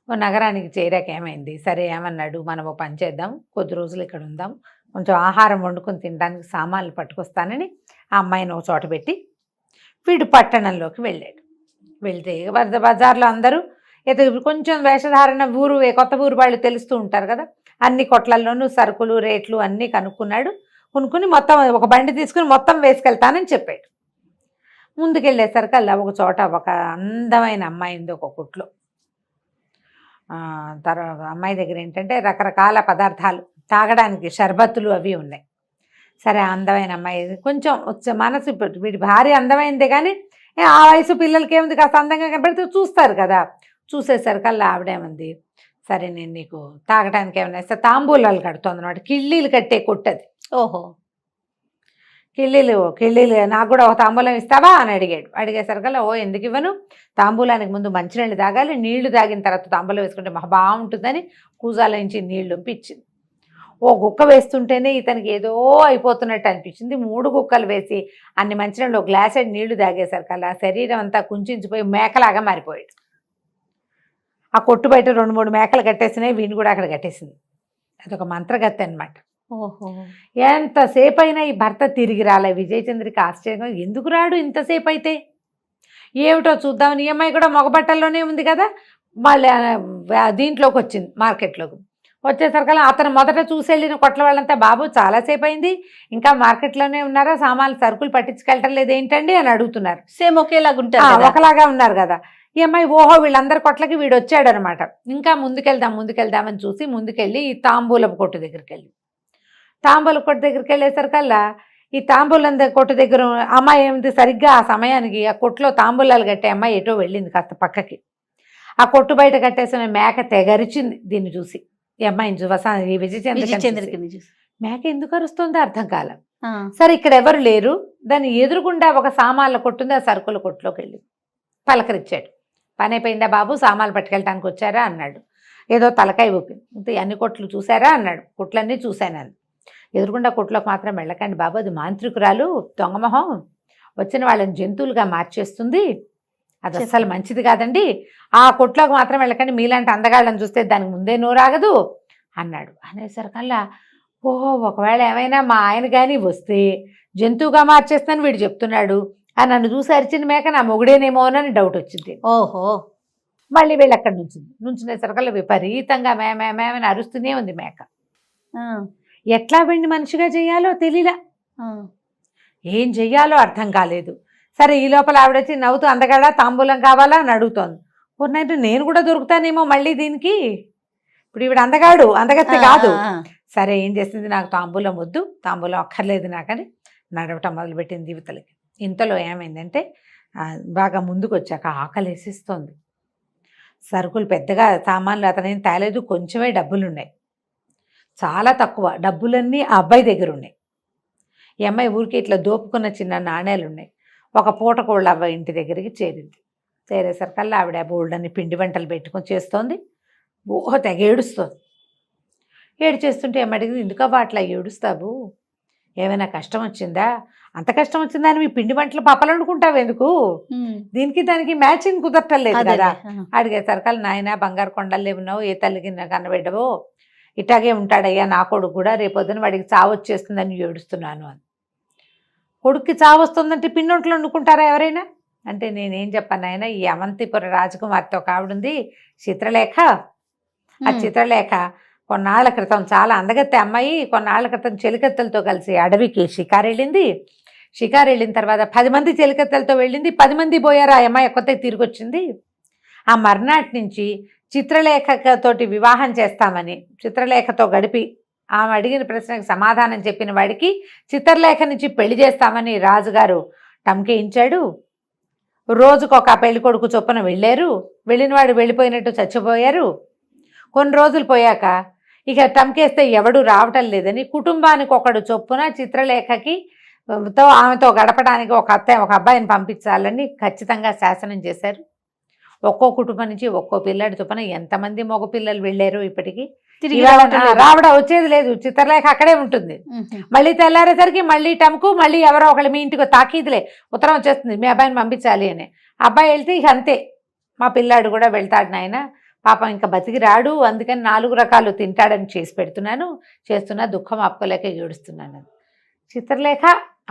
ఓ నగరానికి చేరాక ఏమైంది, సరే ఏమన్నాడు, మనం ఓ పని చేద్దాం, కొద్ది రోజులు ఇక్కడ ఉందాం, కొంచెం ఆహారం వండుకొని తినడానికి సామాన్లు పట్టుకొస్తానని ఆ అమ్మాయిని ఒక చోట పెట్టి వీడు పట్టణంలోకి వెళ్ళాడు. వెళ్తే బజార్లో అందరూ కొంచెం వేషధారణ కొత్త ఊరు వాళ్ళు తెలుస్తూ ఉంటారు కదా, అన్ని కొట్లల్లోనూ సరుకులు రేట్లు అన్నీ కొనుక్కుని మొత్తం ఒక బండి తీసుకుని మొత్తం వేసుకెళ్తానని చెప్పాడు. ముందుకెళ్ళేసరికల్లా ఒక చోట ఒక అందమైన అమ్మాయి ఉంది ఒక కొట్లో. తర్వాత అమ్మాయి దగ్గర ఏంటంటే రకరకాల పదార్థాలు తాగడానికి, షర్బత్తులు అవి ఉన్నాయి. సరే అందమైన అమ్మాయి, కొంచెం మనసు, వీడి భార్య అందమైందే కానీ ఆ వయసు పిల్లలకి ఏముంది, కాస్త అందంగా కనబడితే చూస్తారు కదా. చూసేసరికల్లా ఆవిడేమంది, సరే నేను నీకు తాగడానికి ఏమైనా ఇస్తే, తాంబూలాలు కడుతుంది అనమాట, కిళ్ళీలు కట్టే కొట్టది. ఓహో, కిళ్ళీలు నాకు కూడా ఒక తాంబూలం ఇస్తావా అని అడిగేసరికల్లా, ఓ ఎందుకు ఇవ్వను, తాంబూలానికి ముందు మంచినీళ్ళు తాగాలి, నీళ్లు తాగిన తర్వాత తాంబూలం వేసుకుంటే మహా బాగుంటుందని కూజాల నుంచి నీళ్లు ఇచ్చింది. ఓ గుక్క వేస్తుంటేనే ఇతనికి ఏదో అయిపోతున్నట్టు అనిపించింది. 3 గుక్కలు వేసి అన్ని మంచినీళ్ళు ఒక గ్లాసెడ్ నీళ్లు తాగేసరికల్లా శరీరం అంతా కుంచించిపోయి మేకలాగా మారిపోయాడు. ఆ కొట్టు బయట 2-3 మేకలు కట్టేసినాయి, వీణి కూడా అక్కడ కట్టేసింది. అదొక మంత్రగత్తె అనమాట. ఓహో, ఎంతసేపు అయినా ఈ భర్త తిరిగి రాలే. విజయచంద్రికి ఆశ్చర్యంగా, ఎందుకు రాడు ఇంతసేపు అయితే, ఏమిటో చూద్దామని. ఈ అమ్మాయి కూడా మగబట్టల్లోనే ఉంది కదా, మళ్ళీ దీంట్లోకి వచ్చింది, మార్కెట్లోకి వచ్చేసరికల్లా అతను మొదట చూసి వెళ్ళిన కొట్ల వాళ్ళంతా, బాబు చాలాసేపు అయింది, ఇంకా మార్కెట్లోనే ఉన్నారా, సామాన్లు సరుకులు పట్టించుకెళ్ళటం లేదు ఏంటండి అని అడుగుతున్నారు. సేమ్ ఒకేలాగా ఉంటారు, ఒకలాగా ఉన్నారు కదా. ఈ అమ్మాయి ఓహో వీళ్ళందరి కొట్లకి వీడు వచ్చాడు అనమాట. ఇంకా ముందుకెళ్దామని చూసి ముందుకెళ్ళి ఈ తాంబూలపు కొట్టు దగ్గరికి వెళ్ళేసరికల్లా ఈ తాంబూలం కొట్టు దగ్గర అమ్మాయి ఏమిటి, సరిగ్గా ఆ సమయానికి ఆ కొట్టులో తాంబూలాలు కట్టే అమ్మాయి ఎటో వెళ్ళింది కాస్త పక్కకి. ఆ కొట్టు బయట కట్టేసిన మేక తెగరిచింది. దీన్ని చూసి ఈ అమ్మాయిని ఈ విజయచంద్రకి మేక ఎందుకు అరుస్తుందో అర్థం కాల. సరే ఇక్కడ ఎవరు లేరు, దాని ఎదురుగుండా ఒక సామాన్ల కొట్టుంది, ఆ సరుకుల కొట్టులోకి వెళ్ళి పలకరించాడు. పని అయిపోయిందా బాబు, సామాన్లు పట్టుకెళ్ళటానికి వచ్చారా అన్నాడు. ఏదో తలకాయ ఊపింది. అన్ని కొట్లు చూసారా అన్నాడు. కొట్లన్నీ చూశాను. ఎదురుగుండా కొట్లోకి మాత్రం వెళ్ళకండి బాబు, అది మాంత్రికురాలు, దొంగమొహం, వచ్చిన వాళ్ళని జంతువులుగా మార్చేస్తుంది, అది అసలు మంచిది కాదండి, ఆ కొట్లోకి మాత్రం వెళ్ళకండి, మీలాంటి అందగాళ్ళని చూస్తే దానికి ముందే నోరాగదు అన్నాడు. అనేసరికల్లా ఓహో, ఒకవేళ ఏమైనా మా ఆయన కానీ వస్తే జంతువుగా మార్చేస్తాను వీడు చెప్తున్నాడు, అని నన్ను చూసి అరిచిన మేక నా మొగుడేనేమోనని డౌట్ వచ్చింది. ఓహో, మళ్ళీ వీళ్ళు అక్కడ నుంచునేసరికల్లా విపరీతంగా మేమని అరుస్తూనే ఉంది మేక. ఎట్లా వీడిని మనిషిగా చేయాలో తెలియలా, ఏం చెయ్యాలో అర్థం కాలేదు. సరే, ఈ లోపల ఆవిడ వచ్చి నవ్వుతూ అందగాడా తాంబూలం కావాలా అని అడుగుతోంది. పూర్ణైతే నేను కూడా దొరుకుతానేమో మళ్ళీ దీనికి, ఇప్పుడు ఈవిడ అందగత్తే కాదు. సరే, ఏం చేసింది, నాకు తాంబూలం వద్దు, తాంబూలం అక్కర్లేదు నాకని నడవటం మొదలుపెట్టింది యువతలకి. ఇంతలో ఏమైందంటే బాగా ముందుకు వచ్చాక ఆకలి వేసిస్తోంది. సరుకులు పెద్దగా సామాన్లు అతనేం తేలేదు, కొంచెమే డబ్బులున్నాయి, చాలా తక్కువ డబ్బులన్నీ ఆ అబ్బాయి దగ్గర ఉన్నాయి. ఈ అమ్మాయి ఊరికి ఇట్లా దోపుకున్న చిన్న నాణేలు ఉన్నాయి. ఒక పూట కోళ్ళ అబ్బాయి ఇంటి దగ్గరికి చేరింది. చేరేసరికల్లా ఆవిడ బోల్డన్ని పిండి వంటలు పెట్టుకొని చేస్తోంది. తెగ ఏడుస్తోంది. ఏడ్చేస్తుంటే ఏమడిగింది, ఎందుకబ్బా అట్లా ఏడుస్తావు, ఏమైనా కష్టం వచ్చిందా, అంత కష్టం వచ్చిందా అని మీ పిండి వంటలు పప్పలు వండుకుంటావు ఎందుకు, దీనికి దానికి మ్యాచింగ్ కుదరటలేదు కదా. అడిగేసరికల్లా నాయన బంగారు కొండలు ఏమన్నావు, ఏ తల్లికి కనబెట్టవో, ఇట్లాగే ఉంటాడయ్యా నా కొడుకు కూడా, రేపొద్దున వాడికి చావు వచ్చేస్తుందని ఏడుస్తున్నాను అని. కొడుక్కి చావు వస్తుందంటే పిండొంట్లు వండుకుంటారా ఎవరైనా అంటే, నేనేం చెప్పాను ఆయన, ఈ అవంతిపుర రాజకుమార్తె ఒక ఆవిడుంది చిత్రలేఖ, ఆ చిత్రలేఖ కొన్నాళ్ల క్రితం, చాలా అందగత్తె అమ్మాయి, కొన్నాళ్ల క్రితం చెలికత్తెలతో కలిసి అడవికి షికారు వెళ్ళింది. షికారు వెళ్ళిన తర్వాత 10 మంది చెలికత్తెలతో వెళ్ళింది, 10 మంది పోయారు, ఆ అమ్మాయి ఒక్కతే తిరిగి వచ్చింది. ఆ మర్నాటి నుంచి చిత్రలేఖతోటి వివాహం చేస్తామని చిత్రలేఖతో గడిపి ఆమె అడిగిన ప్రశ్నకు సమాధానం చెప్పిన వాడికి చిత్రలేఖ నుంచి పెళ్లి చేస్తామని రాజుగారు టంకేయించాడు. రోజుకొక పెళ్లి కొడుకు చొప్పున వెళ్ళారు. వెళ్ళిన వాడు వెళ్ళిపోయినట్టు చచ్చిపోయారు. కొన్ని రోజులు పోయాక ఇక టంకేస్తే ఎవడు రావటం లేదని కుటుంబానికి ఒకడు చొప్పున చిత్రలేఖకి ఆమెతో గడపడానికి ఒక అబ్బాయిని పంపించాలని ఖచ్చితంగా శాసనం చేశారు. ఒక్కో కుటుంబం నుంచి ఒక్కో పిల్లాడి చొప్పున ఎంతమంది మగ పిల్లలు వెళ్ళారు ఇప్పటికీ రావడం వచ్చేది లేదు. చిత్రలేఖ అక్కడే ఉంటుంది. మళ్ళీ తెల్లారేసరికి మళ్ళీ టంకు, మళ్ళీ ఎవరో ఒకళ్ళు మీ ఇంటికి తాకీదులే ఉత్తరం వచ్చేస్తుంది, మీ అబ్బాయిని పంపించాలి అని. అబ్బాయి వెళ్తే ఇక అంతే, మా పిల్లాడు కూడా వెళ్తాడు నాయన, పాపం ఇంకా బతికి రాడు, అందుకని 4 రకాలు తింటాడని చేసి పెడుతున్నాను, చేస్తున్నా, దుఃఖం ఆపుకోలేక ఏడుస్తున్నాను. చిత్రలేఖ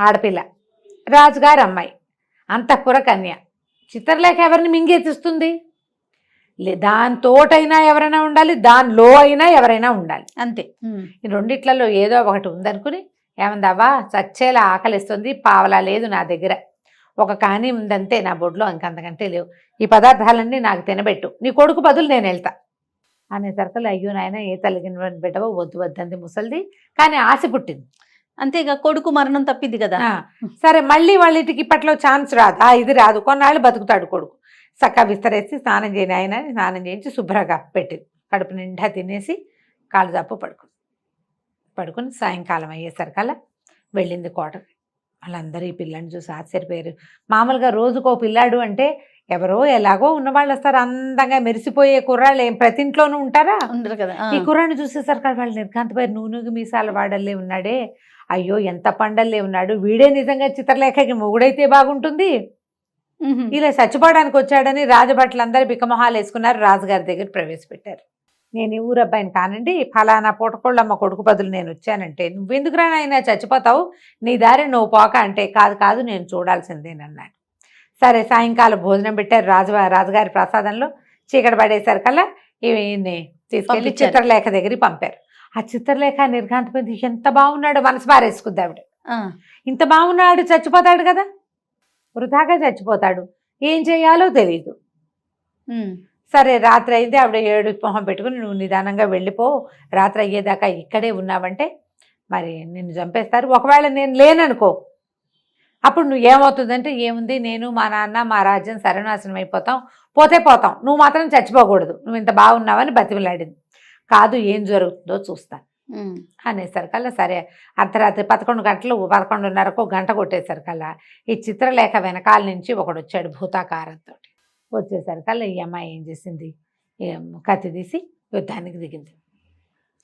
ఆడపిల్ల, రాజుగారు అమ్మాయి, అంతఃపుర కన్య. చిత్రలేఖ ఎవరిని మింగేతిస్తుంది, దానితోటైనా ఎవరైనా ఉండాలి, దానిలో అయినా ఎవరైనా ఉండాలి, అంతే. ఈ రెండిట్లలో ఏదో ఒకటి ఉందనుకుని, ఏమందావా చచ్చేలా ఆకలిస్తుంది, పావలా లేదు నా దగ్గర, ఒక కానీ ఉందంతే నా బొడ్లో, ఇంకంతకంటే లేవు, ఈ పదార్థాలన్నీ నాకు తినబెట్టు, నీ కొడుకు బదులు నేను వెళ్తా అనేసరికలు, అయ్యో నాయన ఏ తల్లిగిన బిడ్డవో, వద్దు వద్దంది ముసలిది, కానీ ఆశ పుట్టింది. అంతేగా, కొడుకు మరణం తప్పింది కదా. సరే, మళ్ళీ వాళ్ళ ఇంటికి ఇప్పట్లో ఛాన్స్ రాదు, ఇది రాదు, కొన్నాళ్ళు బతుకుతాడు కొడుకు. చక్కగా విస్తరేసి స్నానం చేయని ఆయన స్నానం చేయించి శుభ్రంగా పెట్టింది. కడుపు నిండా తినేసి కాళ్ళు జాపు పడుకుని సాయంకాలం అయ్యేసరికల్లా వెళ్ళింది కోటకి. వాళ్ళందరూ ఈ పిల్లని చూసి ఆశ్చర్యపోయారు. మామూలుగా రోజుకో పిల్లాడు అంటే ఎవరో ఎలాగో ఉన్నవాళ్ళు వస్తారు, అందంగా మెరిసిపోయే కుర్రాళ్ళు ఏం ప్రతి ఇంట్లోనూ ఉంటారా, ఉండరు కదా. ఈ కుర్రాన్ని చూసేసరికి వాళ్ళు నిర్ఘాంతపోయారు. నూనెగు మీసాల వాడల్లే ఉన్నాడే, అయ్యో ఎంత పండల్లే ఉన్నాడు, వీడే నిజంగా చిత్రలేఖకి మొగుడైతే బాగుంటుంది, ఇలా చచ్చిపోవడానికి వచ్చాడని రాజభట్లందరూ బిక్కమొహాలు వేసుకున్నారు. రాజుగారి దగ్గర ప్రవేశపెట్టారు. నేను ఈ ఊరు అబ్బాయిని కానండి, ఫలానా పూటకోళ్ళమ్మ కొడుకు బదులు నేను వచ్చానంటే, నువ్వెందుకురా నాయన చచ్చిపోతావు, నీ దారి నువ్వు పోక అంటే, కాదు నేను చూడాల్సిందేనన్నాడు. సరే, సాయంకాలం భోజనం పెట్టారు. రాజుగారి ప్రసాదంలో చీకటి పడేసరికల్లా ఈయన్ని తీసుకెళ్ళి చిత్రలేఖ దగ్గరికి పంపారు. ఆ చిత్రలేఖ నిర్ఘాంతపోయింది. ఎంత బాగున్నాడు, మనసు పారేసుకుంది ఆవిడ. ఇంత బాగున్నాడు, చచ్చిపోతాడు కదా, వృధాగా చచ్చిపోతాడు, ఏం చేయాలో తెలియదు. సరే, రాత్రి అయితే ఆవిడ ఏడు మొహం పెట్టుకుని, నువ్వు నిదానంగా వెళ్ళిపో, రాత్రి అయ్యేదాకా ఇక్కడే ఉన్నావంటే మరి నిన్ను చంపేస్తారు, ఒకవేళ నేను లేననుకో అప్పుడు నువ్వు ఏమవుతుందంటే, ఏముంది, నేను మా నాన్న మా రాజ్యం సర్వనాశనం అయిపోతాం, పోతాం, నువ్వు మాత్రం చచ్చిపోకూడదు, నువ్వు ఇంత బాగున్నావని బతిమలాడింది. కాదు, ఏం జరుగుతుందో చూస్తాను. అనేసరికల్లా సరే అర్ధరాత్రి 11 గంటలు 11:30కు గంట కొట్టేసరికల్లా ఈ చిత్రలేఖ వెనకాల నుంచి ఒకడు వచ్చాడు భూతాకారంతో. వచ్చేసరికల్లా ఈ అమ్మాయి ఏం చేసింది, కత్తి తీసి యుద్ధానికి దిగింది.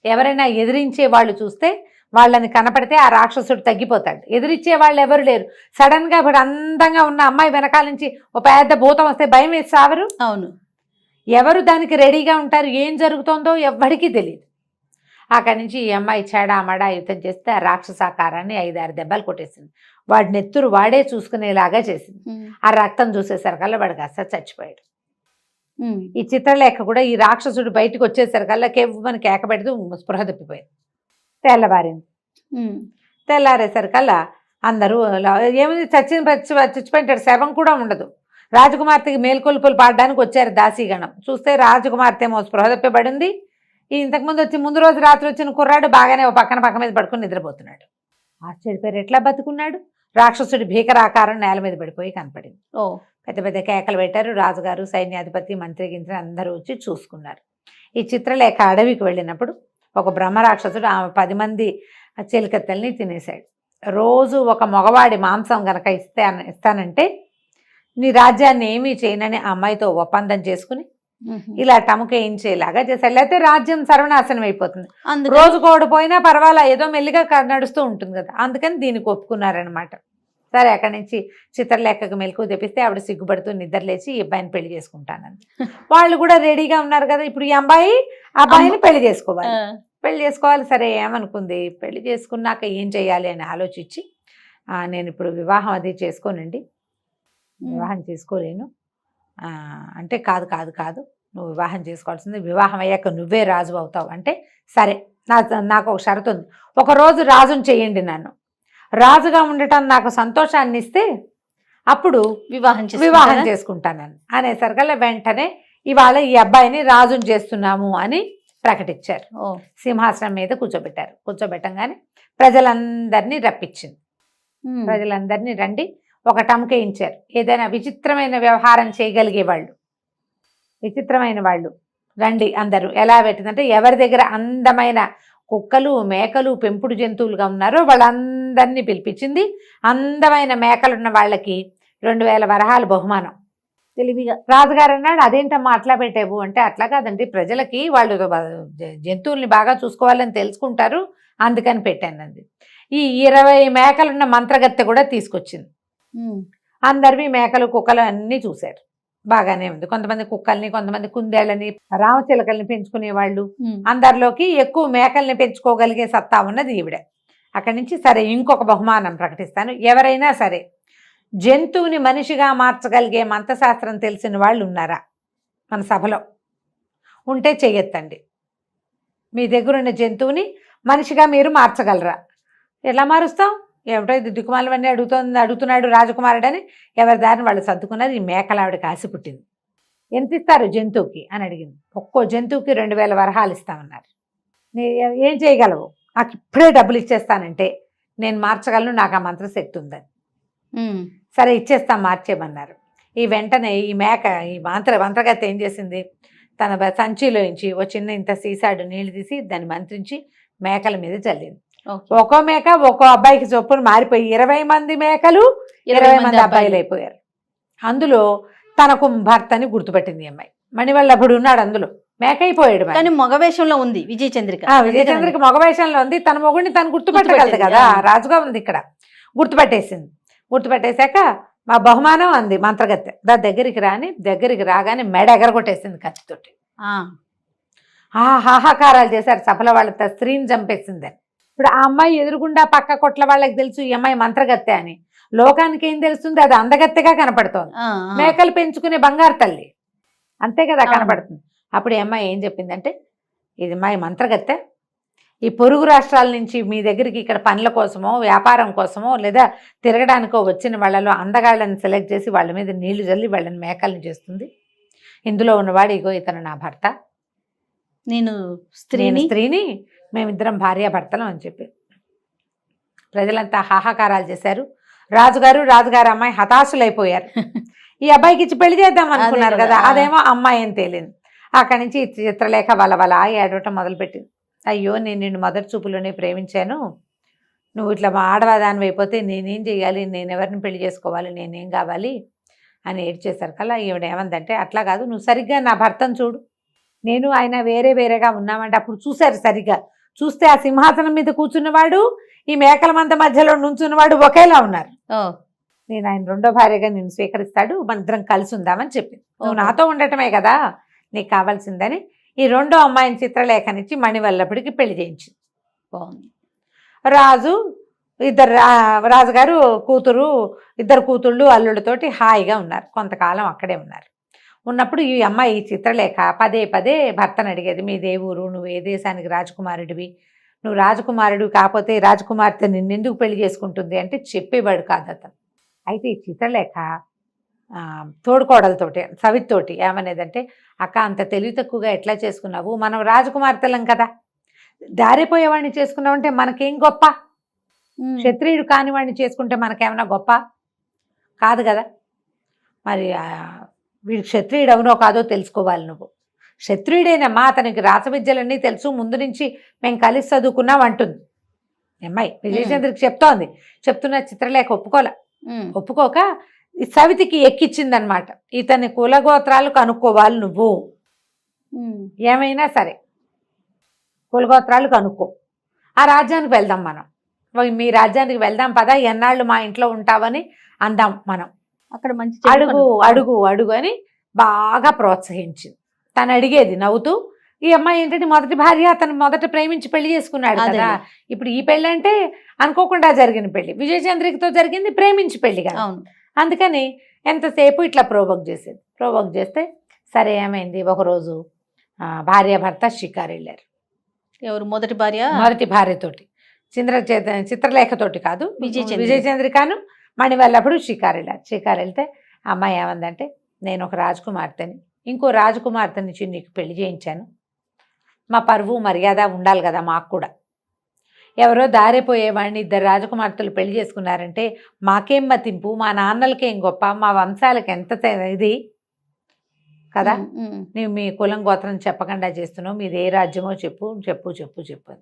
ఎవరైనా ఎదిరించే వాళ్ళు చూస్తే వాళ్ళని కనపడితే ఆ రాక్షసుడు తగ్గిపోతాడు. ఎదిరించే వాళ్ళు ఎవరు లేరు. సడన్గా ఇప్పుడు అందంగా ఉన్న అమ్మాయి వెనకాల నుంచి ఒక పెద్ద భూతం వస్తే భయం వేసి సావరు. అవును, ఎవరు దానికి రెడీగా ఉంటారు, ఏం జరుగుతుందో ఎవ్వడికి తెలియదు. అక్కడి నుంచి ఈ అమ్మాయి చెడామడా యుద్ధం చేస్తే ఆ రాక్షసాకారాన్ని 5-6 దెబ్బలు కొట్టేసింది. వాడి నెత్తురు వాడే చూసుకునేలాగా చేసింది. ఆ రక్తం చూసేసరికల్లా వాడికి అస్సలు చచ్చిపోయాడు. ఈ చిత్రలేఖ కూడా ఈ రాక్షసుడు బయటకు వచ్చేసరికల్లా కేవమని కేక పెడుతూ స్పృహ తప్పిపోయింది. తెల్లవారింది. తెల్లారేసరికల్లా అందరూ ఏమైంది, చచ్చిపోయింటాడు, శవం కూడా ఉండదు. రాజకుమార్తెకి మేల్కొల్పులు పాడడానికి వచ్చారు దాసీగణం. చూస్తే రాజకుమార్తె ఏమో స్పృహ తప్పిపడింది. ఇంతకుముందు వచ్చి ముందు రోజు రాత్రి వచ్చిన కుర్రాడు బాగానే ఓ పక్క మీద పడుకుని నిద్రపోతున్నాడు. ఆశ్చర్యపోయారు, ఎట్లా బతుకున్నాడు? రాక్షసుడి భీకరాకారం నేల మీద పడిపోయి కనపడింది. పెద్ద పెద్ద కేకలు పెట్టారు. రాజుగారు, సైన్యాధిపతి, మంత్రి గింత్రి అందరూ వచ్చి చూసుకున్నారు. ఈ చిత్రలేఖ అడవికి వెళ్ళినప్పుడు ఒక బ్రహ్మరాక్షసుడు ఆమె 10 మంది చెలికత్తెల్ని తినేశాడు. రోజు ఒక మగవాడి మాంసం గనక ఇస్తానంటే నీ రాజ్యాన్ని ఏమీ చేయనని ఆ అమ్మాయితో ఒప్పందం చేసుకుని ఇలా టముకేయించేలాగా చేశాడు. లేకపోతే రాజ్యం సర్వనాశనం అయిపోతుంది. రోజు ఓడిపోయినా పర్వాలా, ఏదో మెల్లిగా నడుస్తూ ఉంటుంది కదా, అందుకని దీనికి ఒప్పుకున్నారనమాట. సరే, అక్కడి నుంచి చిత్రలేఖకు మెలకు తెప్పిస్తే ఆవిడ సిగ్గుపడుతూ నిద్రలేచి ఈ అబ్బాయిని పెళ్లి చేసుకుంటానని. వాళ్ళు కూడా రెడీగా ఉన్నారు కదా, ఇప్పుడు ఈ అబ్బాయిని పెళ్లి చేసుకోవాలి. పెళ్లి చేసుకోవాలి. సరే, ఏమనుకుంది, పెళ్లి చేసుకున్నాక ఏం చేయాలి అని ఆలోచించి, నేను ఇప్పుడు వివాహం అది చేసుకోనండి, వివాహం చేసుకోలేను అంటే, కాదు నువ్వు వివాహం చేసుకోవాల్సింది, వివాహం అయ్యాక నువ్వే రాజు అవుతావు అంటే, సరే నాకు ఒక షరతు ఉంది, ఒకరోజు రాజుని చేయండి, నన్ను రాజుగా ఉండటం నాకు సంతోషాన్ని ఇస్తే అప్పుడు వివాహం చేసుకుంటానని అనేసరికల్లా వెంటనే ఇవాళ ఈ అబ్బాయిని రాజుని చేస్తున్నాము అని ప్రకటించారు. సింహాసనం మీద కూర్చోబెట్టారు. కూర్చోబెట్టంగానే ప్రజలందరినీ రప్పించింది. ప్రజలందరినీ రండి, ఒక టముకేయించారు. ఏదైనా విచిత్రమైన వ్యవహారం చేయగలిగే వాళ్ళు, విచిత్రమైన వాళ్ళు రండి అందరూ. ఎలా పెట్టిందంటే, ఎవరి దగ్గర అందమైన కుక్కలు, మేకలు, పెంపుడు జంతువులుగా ఉన్నారో వాళ్ళందరినీ పిలిపించింది. అందమైన మేకలున్న వాళ్ళకి 2000 వరహాలు బహుమానం. తెలివిగా రాజుగారు అన్నాడు, అదేంటమ్మా అట్లా పెట్టావు అంటే, అట్లా కాదండి, ప్రజలకి వాళ్ళు జంతువుల్ని బాగా చూసుకోవాలని తెలుసుకుంటారు, అందుకని పెట్టానండి. ఈ 20 మేకలున్న మంత్రగత్తె కూడా తీసుకొచ్చింది. అందరివి మేకలు, కుక్కలు అన్నీ చూశారు. బాగానే ఉంది. కొంతమంది కుక్కల్ని, కొంతమంది కుందేళ్ళని, రామచిలకల్ని పెంచుకునే వాళ్ళు. అందరిలోకి ఎక్కువ మేకల్ని పెంచుకోగలిగే సత్తా ఉన్నది ఈవిడ. అక్కడి నుంచి సరే, ఇంకొక బహుమానం ప్రకటిస్తాను, ఎవరైనా సరే జంతువుని మనిషిగా మార్చగలిగే మంత్రశాస్త్రం తెలిసిన వాళ్ళు ఉన్నారా మన సభలో? ఉంటే చెయ్యొద్దండి. మీ దగ్గరున్న జంతువుని మనిషిగా మీరు మార్చగలరా? ఎలా మారుస్తాం? ఏమిటో ఇది దిక్కుమాలవన్నీ అడుగుతున్నాడు రాజకుమారుడని ఎవరి దారిని వాళ్ళు సర్దుకున్నారు. ఈ మేకలావిడకి ఆశ పుట్టింది. ఎంత ఇస్తారు జంతువుకి అని అడిగింది. ఒక్కో జంతువుకి 2000 వరహాలు ఇస్తామన్నారు. ఏం చేయగలవు? నాకు ఇప్పుడే డబ్బులు ఇచ్చేస్తానంటే నేను మార్చగలను, నాకు ఆ మంత్రశక్తి ఉందని. సరే ఇచ్చేస్తాం, మార్చేయమన్నారు. ఈ వెంటనే ఈ మేక, ఈ మంత్రగత్తె ఏం చేసింది, తన సంచిలోంచి ఓ చిన్న ఇంత సీసాడు నీళ్లు తీసి దాన్ని మంత్రించి మేకల మీద చల్లింది. ఒక్కో మేక ఒక్కో అబ్బాయికి చొప్పున మారిపోయి 20 మంది మేకలు 20 మంది అబ్బాయిలు అయిపోయారు. అందులో తనకు భర్తని గుర్తుపెట్టింది అమ్మాయి. మణివల్లభుడు ఉన్నాడు అందులో, మేక అయిపోయాడు. కానీ మగవేషంలో ఉంది విజయచంద్రిక. విజయచంద్రిక మగవేషంలో ఉంది. తన మొగుడిని తను గుర్తుపెట్టగలదు కదా, రాజుగా ఉంది ఇక్కడ. గుర్తుపెట్టేసింది. గుర్తుపెట్టేశాక మా బహుమానం అంది మంత్రగత్తె, దగ్గరికి రాగానే మెడ ఎగరగొట్టేసింది కత్తితోటి. హాహాకారాలు చేశారు సభలో. వాళ్ళ స్త్రీని చంపేసిందని. ఇప్పుడు ఆ అమ్మాయి ఎదురుగుండా పక్క కొట్ల వాళ్ళకి తెలుసు ఈ అమ్మాయి మంత్రగత్తె అని. లోకానికి ఏం తెలుస్తుంది, అది అందగత్తెగా కనపడుతోంది. మేకలు పెంచుకునే బంగారు తల్లి అంతే కదా కనపడుతుంది. అప్పుడు ఈ అమ్మాయి ఏం చెప్పిందంటే, ఇది అమ్మాయి మంత్రగత్తె, ఈ పొరుగు రాష్ట్రాల నుంచి మీ దగ్గరికి ఇక్కడ పనుల కోసమో వ్యాపారం కోసమో లేదా తిరగడానికో వచ్చిన వాళ్ళలో అందగాళ్ళని సెలెక్ట్ చేసి వాళ్ళ మీద నీళ్లు చల్లి వాళ్ళని మేకల్ని చేస్తుంది. ఇందులో ఉన్నవాడు ఇగో ఇతను నా భర్త, నేను స్త్రీని, మేమిద్దరం భార్యాభర్తలం అని చెప్పి ప్రజలంతా హాహాకారాలు చేశారు. రాజుగారు అమ్మాయి హతాశులైపోయారు. ఈ అబ్బాయికి ఇచ్చి పెళ్లి చేద్దాం అనుకున్నారు కదా, అదేమో అమ్మాయి అని తేలింది. అక్కడి నుంచి చిత్రలేఖ వలవల ఏడవటం మొదలుపెట్టింది. అయ్యో నేను నిన్ను మొదటి చూపులోనే ప్రేమించాను, నువ్వు ఇట్లా మా ఆడవాదాని అయిపోతే నేనేం చేయాలి, నేను ఎవరిని పెళ్లి చేసుకోవాలి, నేనేం కావాలి అని ఏడ్చేశారు కల్లా ఈవిడ ఏమందంటే, అట్లా కాదు, నువ్వు సరిగ్గా నా భర్తను చూడు, నేను ఆయన వేరే వేరేగా ఉన్నామంటే అప్పుడు చూశారు సరిగ్గా, చూస్తే ఆ సింహాసనం మీద కూర్చున్నవాడు ఈ మేకల మంద మధ్యలో నుంచున్నవాడు ఒకేలా ఉన్నారు. నేను ఆయన రెండో భార్యగా నిన్ను స్వీకరిస్తాడు, మన ఇద్దరం కలిసి ఉందామని చెప్పింది. నువ్వు నాతో ఉండటమే కదా నీకు కావాల్సిందని ఈ రెండో అమ్మాయిని చిత్రలేఖనిచ్చి మణివల్లభుడికి పెళ్లి చేయించింది. బాగుంది. రాజు రాజుగారు కూతురు, ఇద్దరు కూతుళ్ళు అల్లుడితోటి హాయిగా ఉన్నారు. కొంతకాలం అక్కడే ఉన్నారు. ఉన్నప్పుడు ఈ అమ్మాయి ఈ చిత్రలేఖ పదే పదే భర్తను అడిగేది, మీ దేవురు, నువ్వు ఏ దేశానికి రాజకుమారుడివి, నువ్వు రాజకుమారుడివి కాకపోతే రాజకుమార్తె నిన్నెందుకు పెళ్లి చేసుకుంటుంది అంటే చెప్పేవాడు కాదు అతను. అయితే ఈ చిత్రలేఖ తోడుకోడలతోటి సవితోటి ఏమనేదంటే, అక్క అంత తెలివి తక్కువగా ఎట్లా చేసుకున్నావు, మనం రాజకుమార్తెలం కదా, దారిపోయేవాడిని చేసుకున్నావంటే మనకేం గొప్ప, క్షత్రియుడు కాని వాడిని చేసుకుంటే మనకేమన్నా గొప్ప కాదు కదా, మరి వీడు క్షత్రియుడు అవునో కాదో తెలుసుకోవాలి, నువ్వు క్షత్రియుడేనమ్మా, అతనికి రాసవిద్యలన్నీ తెలుసు, ముందు నుంచి మేము కలిసి చదువుకున్నాం అంటుంది అమ్మాయి. విజయచంద్రకి చెప్తున్న చిత్రలేఖ ఒప్పుకోక సవితికి ఎక్కిచ్చిందనమాట, ఇతని కులగోత్రాలు కనుక్కోవాలి నువ్వు, ఏమైనా సరే కులగోత్రాలు కనుక్కో, ఆ రాజ్యానికి వెళ్దాం, మనం మీ రాజ్యానికి వెళ్దాం పదా, ఎన్నాళ్ళు మా ఇంట్లో ఉంటావని అందాం మనం, అక్కడ మంచి అడుగు అడుగు అడుగు అని బాగా ప్రోత్సహించింది. తను అడిగేది నవ్వుతూ. ఈ అమ్మాయి ఏంటంటే మొదటి భార్య, అతను మొదట ప్రేమించి పెళ్లి చేసుకున్నాడు కదా, ఇప్పుడు ఈ పెళ్ళి అంటే అనుకోకుండా జరిగిన పెళ్లి, విజయచంద్రికతో జరిగింది ప్రేమించి పెళ్లి కదా, అందుకని ఎంతసేపు ఇట్లా ప్రోవోక్ చేస్తే సరే ఏమైంది, ఒకరోజు భార్యాభర్త షికారు వెళ్ళారు. ఎవరు మొదటి భార్యతోటి, చిత్రలేఖతోటి కాదు, విజయచంద్రికను మణివల్లభుడు షికారు వెళ్తే అమ్మాయి ఏమందంటే, నేను ఒక రాజకుమార్తెని, ఇంకో రాజకుమార్తెని నీకు పెళ్లి చేయించాను, మా పరువు మర్యాద ఉండాలి కదా మాకు కూడా, ఎవరో దారిపోయేవాడిని ఇద్దరు రాజకుమార్తెలు పెళ్లి చేసుకున్నారంటే మాకేం మతింపు, మా నాన్నలకేం గొప్ప, మా వంశాలకు ఎంత ఇది కదా, నీవు మీ కులం గోత్రం చెప్పకుండా చేస్తున్నావు, మీది ఏ రాజ్యమో చెప్పు చెప్పు చెప్పు చెప్పు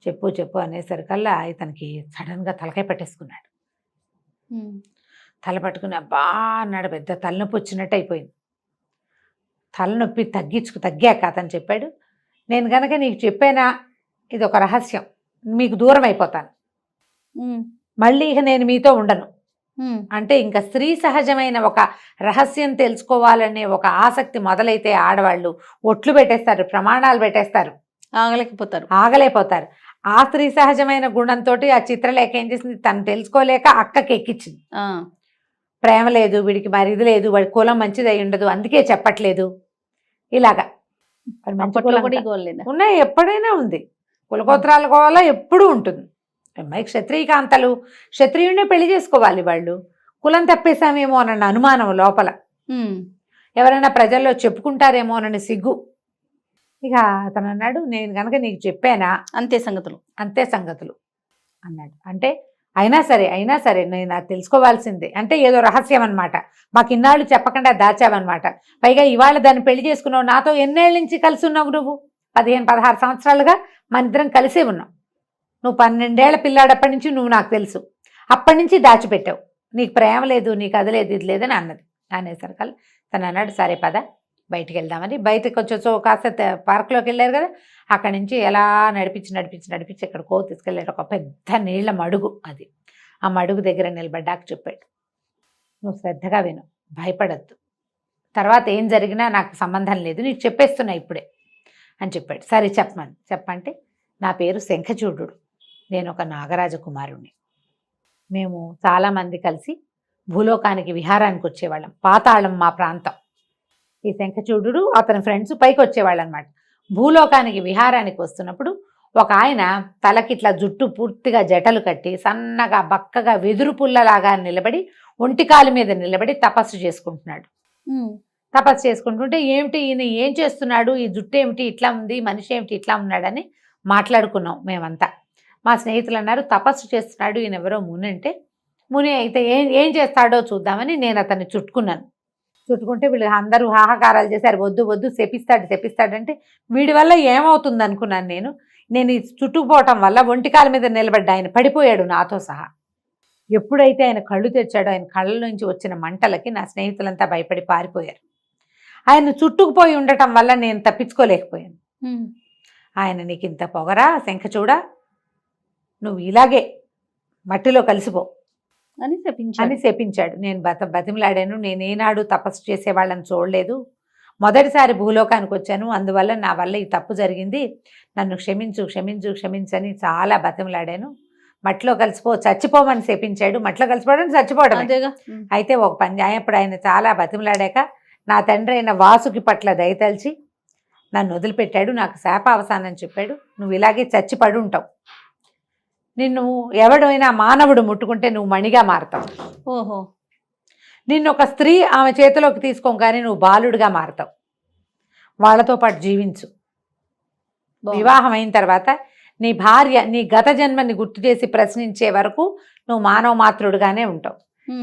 చెప్పు చెప్పు అనేసరికల్లా ఇతనికి సడన్గా తలకాయ పట్టేసుకున్నాడు. తల అబ్బా అన్నాడు, పెద్ద తలనొప్పి వచ్చినట్టు అయిపోయింది. తలనొప్పి తగ్గాక అతను చెప్పాడు, నేను కనుక నీకు చెప్పానా ఇది ఒక రహస్యం, మీకు దూరం అయిపోతాను, మళ్ళీ ఇక నేను మీతో ఉండను అంటే, ఇంకా స్త్రీ సహజమైన ఒక రహస్యం తెలుసుకోవాలనే ఒక ఆసక్తి మొదలైతే ఆడవాళ్ళు ఒట్లు పెట్టేస్తారు, ప్రమాణాలు పెట్టేస్తారు, ఆగలేకపోతారు. ఆ స్త్రీ సహజమైన గుణంతో ఆ చిత్రలేఖ ఏం చేసింది, తను తెలుసుకోలేక అక్కకి ఎక్కించింది. ప్రేమ లేదు వీడికి, మరి ఇది లేదు, వాడి కులం మంచిది అయి ఉండదు అందుకే చెప్పట్లేదు, ఇలాగా ఉన్నాయి, ఎప్పుడైనా ఉంది, కులగోత్రాల గోళ ఎప్పుడూ ఉంటుంది. అమ్మాయి క్షత్రియకాంతలు, క్షత్రియుడినే పెళ్లి చేసుకోవాలి, వాళ్ళు కులం తప్పేశామేమో అన్న అనుమానం లోపల, ఎవరైనా ప్రజల్లో చెప్పుకుంటారేమో అన్న సిగ్గు. ఇక అతను అన్నాడు, నేను కనుక నీకు చెప్పానా అంతే సంగతులు అన్నాడు. అంటే అయినా సరే నేను అది తెలుసుకోవాల్సిందే అంటే ఏదో రహస్యం అనమాట, మాకు ఇన్నాళ్ళు చెప్పకుండా దాచావన్నమాట, పైగా ఇవాళ దాన్ని పెళ్లి చేసుకున్నావు, నాతో ఎన్నేళ్ళ నుంచి కలిసి ఉన్నావు, నువ్వు 15-16 సంవత్సరాలుగా మన ఇద్దరం కలిసే ఉన్నావు, నువ్వు 12 ఏళ్ల పిల్లాడప్పటి నుంచి నువ్వు నాకు తెలుసు, అప్పటి నుంచి దాచిపెట్టావు, నీకు ప్రేమ లేదు, నీకు అది లేదు ఇది లేదని అన్నది. అనేసరికల్ తను అన్నాడు, సరే పద బయటికి వెళ్దామని. బయటకు వచ్చేసో కాస్త పార్క్లోకి వెళ్ళారు కదా, అక్కడి నుంచి ఎలా నడిపించి ఎక్కడికో తీసుకెళ్ళాడు. ఒక పెద్ద నీళ్ల మడుగు, అది ఆ మడుగు దగ్గర నిలబడ్డాక చెప్పాడు, నువ్వు శ్రద్ధగా విను, భయపడద్దు, తర్వాత ఏం జరిగినా నాకు సంబంధం లేదు, నీకు చెప్పేస్తున్నా ఇప్పుడే అని చెప్పాడు. సరే చెప్పంటే, నా పేరు శంఖచూడు, నేను ఒక నాగరాజ కుమారుణ్ణి, మేము చాలామంది కలిసి భూలోకానికి విహారానికి వచ్చేవాళ్ళం, పాతాళం మా ప్రాంతం. ఈ శంఖచూడు అతని ఫ్రెండ్స్ పైకి వచ్చేవాళ్ళు అనమాట. భూలోకానికి విహారానికి వస్తున్నప్పుడు ఒక ఆయన తలకిట్లా జుట్టు పూర్తిగా జటలు కట్టి సన్నగా బక్కగా వెదురు పుల్లలాగా నిలబడి ఒంటికాలు మీద నిలబడి తపస్సు చేసుకుంటున్నాడు. తపస్సు చేసుకుంటుంటే ఏమిటి ఈయన ఏం చేస్తున్నాడు, ఈ జుట్టు ఏమిటి ఇట్లా ఉంది, మనిషి ఏమిటి ఇట్లా ఉన్నాడని మాట్లాడుకున్నాం మేమంతా. మా స్నేహితులు అన్నారు, తపస్సు చేస్తున్నాడు ఈయన ఎవరో ముని అంటే, ముని అయితే ఏం చేస్తాడో చూద్దామని నేను అతన్ని చుట్టుకుంటే వీళ్ళు అందరూ హాహాకారాలు చేశారు, వద్దు శపిస్తాడంటే వీడి వల్ల ఏమవుతుంది అనుకున్నాను నేను. నేను ఈ చుట్టుకుపోవటం వల్ల ఒంటికాల మీద నిలబడ్డ ఆయన పడిపోయాడు నాతో సహా. ఎప్పుడైతే ఆయన కళ్ళు తెచ్చాడో ఆయన కళ్ళ నుంచి వచ్చిన మంటలకి నా స్నేహితులంతా భయపడి పారిపోయారు. ఆయన చుట్టుకుపోయి ఉండటం వల్ల నేను తప్పించుకోలేకపోయాను. ఆయన నీకు ఇంత పొగరా శంఖచూడా, నువ్వు ఇలాగే మట్టిలో కలిసిపో అని శపించాడు. నేను బతిమలాడాను. నేనేనాడు తపస్సు చేసే వాళ్ళని చూడలేదు, మొదటిసారి భూలోకానికి వచ్చాను, అందువల్ల నా వల్ల ఈ తప్పు జరిగింది, నన్ను క్షమించు క్షమించు క్షమించని చాలా బతిమలాడాను. మట్టిలో కలిసిపో, చచ్చిపోమని శపించాడు. మట్టిలో కలిసిపోవడం చచ్చిపోవడం. అయితే ఒక పని అప్పుడు ఆయన చాలా బతిమలాడాక నా తండ్రి అయిన వాసుకి పట్ల దయతలిచి నన్ను వదిలిపెట్టాడు. నాకు శాప అవసానం చెప్పాడు, నువ్వు ఇలాగే చచ్చిపడి ఉంటావు, నిన్ను ఎవడైనా మానవుడు ముట్టుకుంటే నువ్వు మణిగా మారతావు. ఓహో. నిన్ను ఒక స్త్రీ ఆమె చేతిలోకి తీసుకోగానే నువ్వు బాలుడిగా మారతావు, వాళ్ళతో పాటు జీవించు. వివాహం అయిన తర్వాత నీ భార్య నీ గత జన్మని గుర్తు చేసి ప్రశ్నించే వరకు నువ్వు మానవ మాత్రుడుగానే ఉంటావు.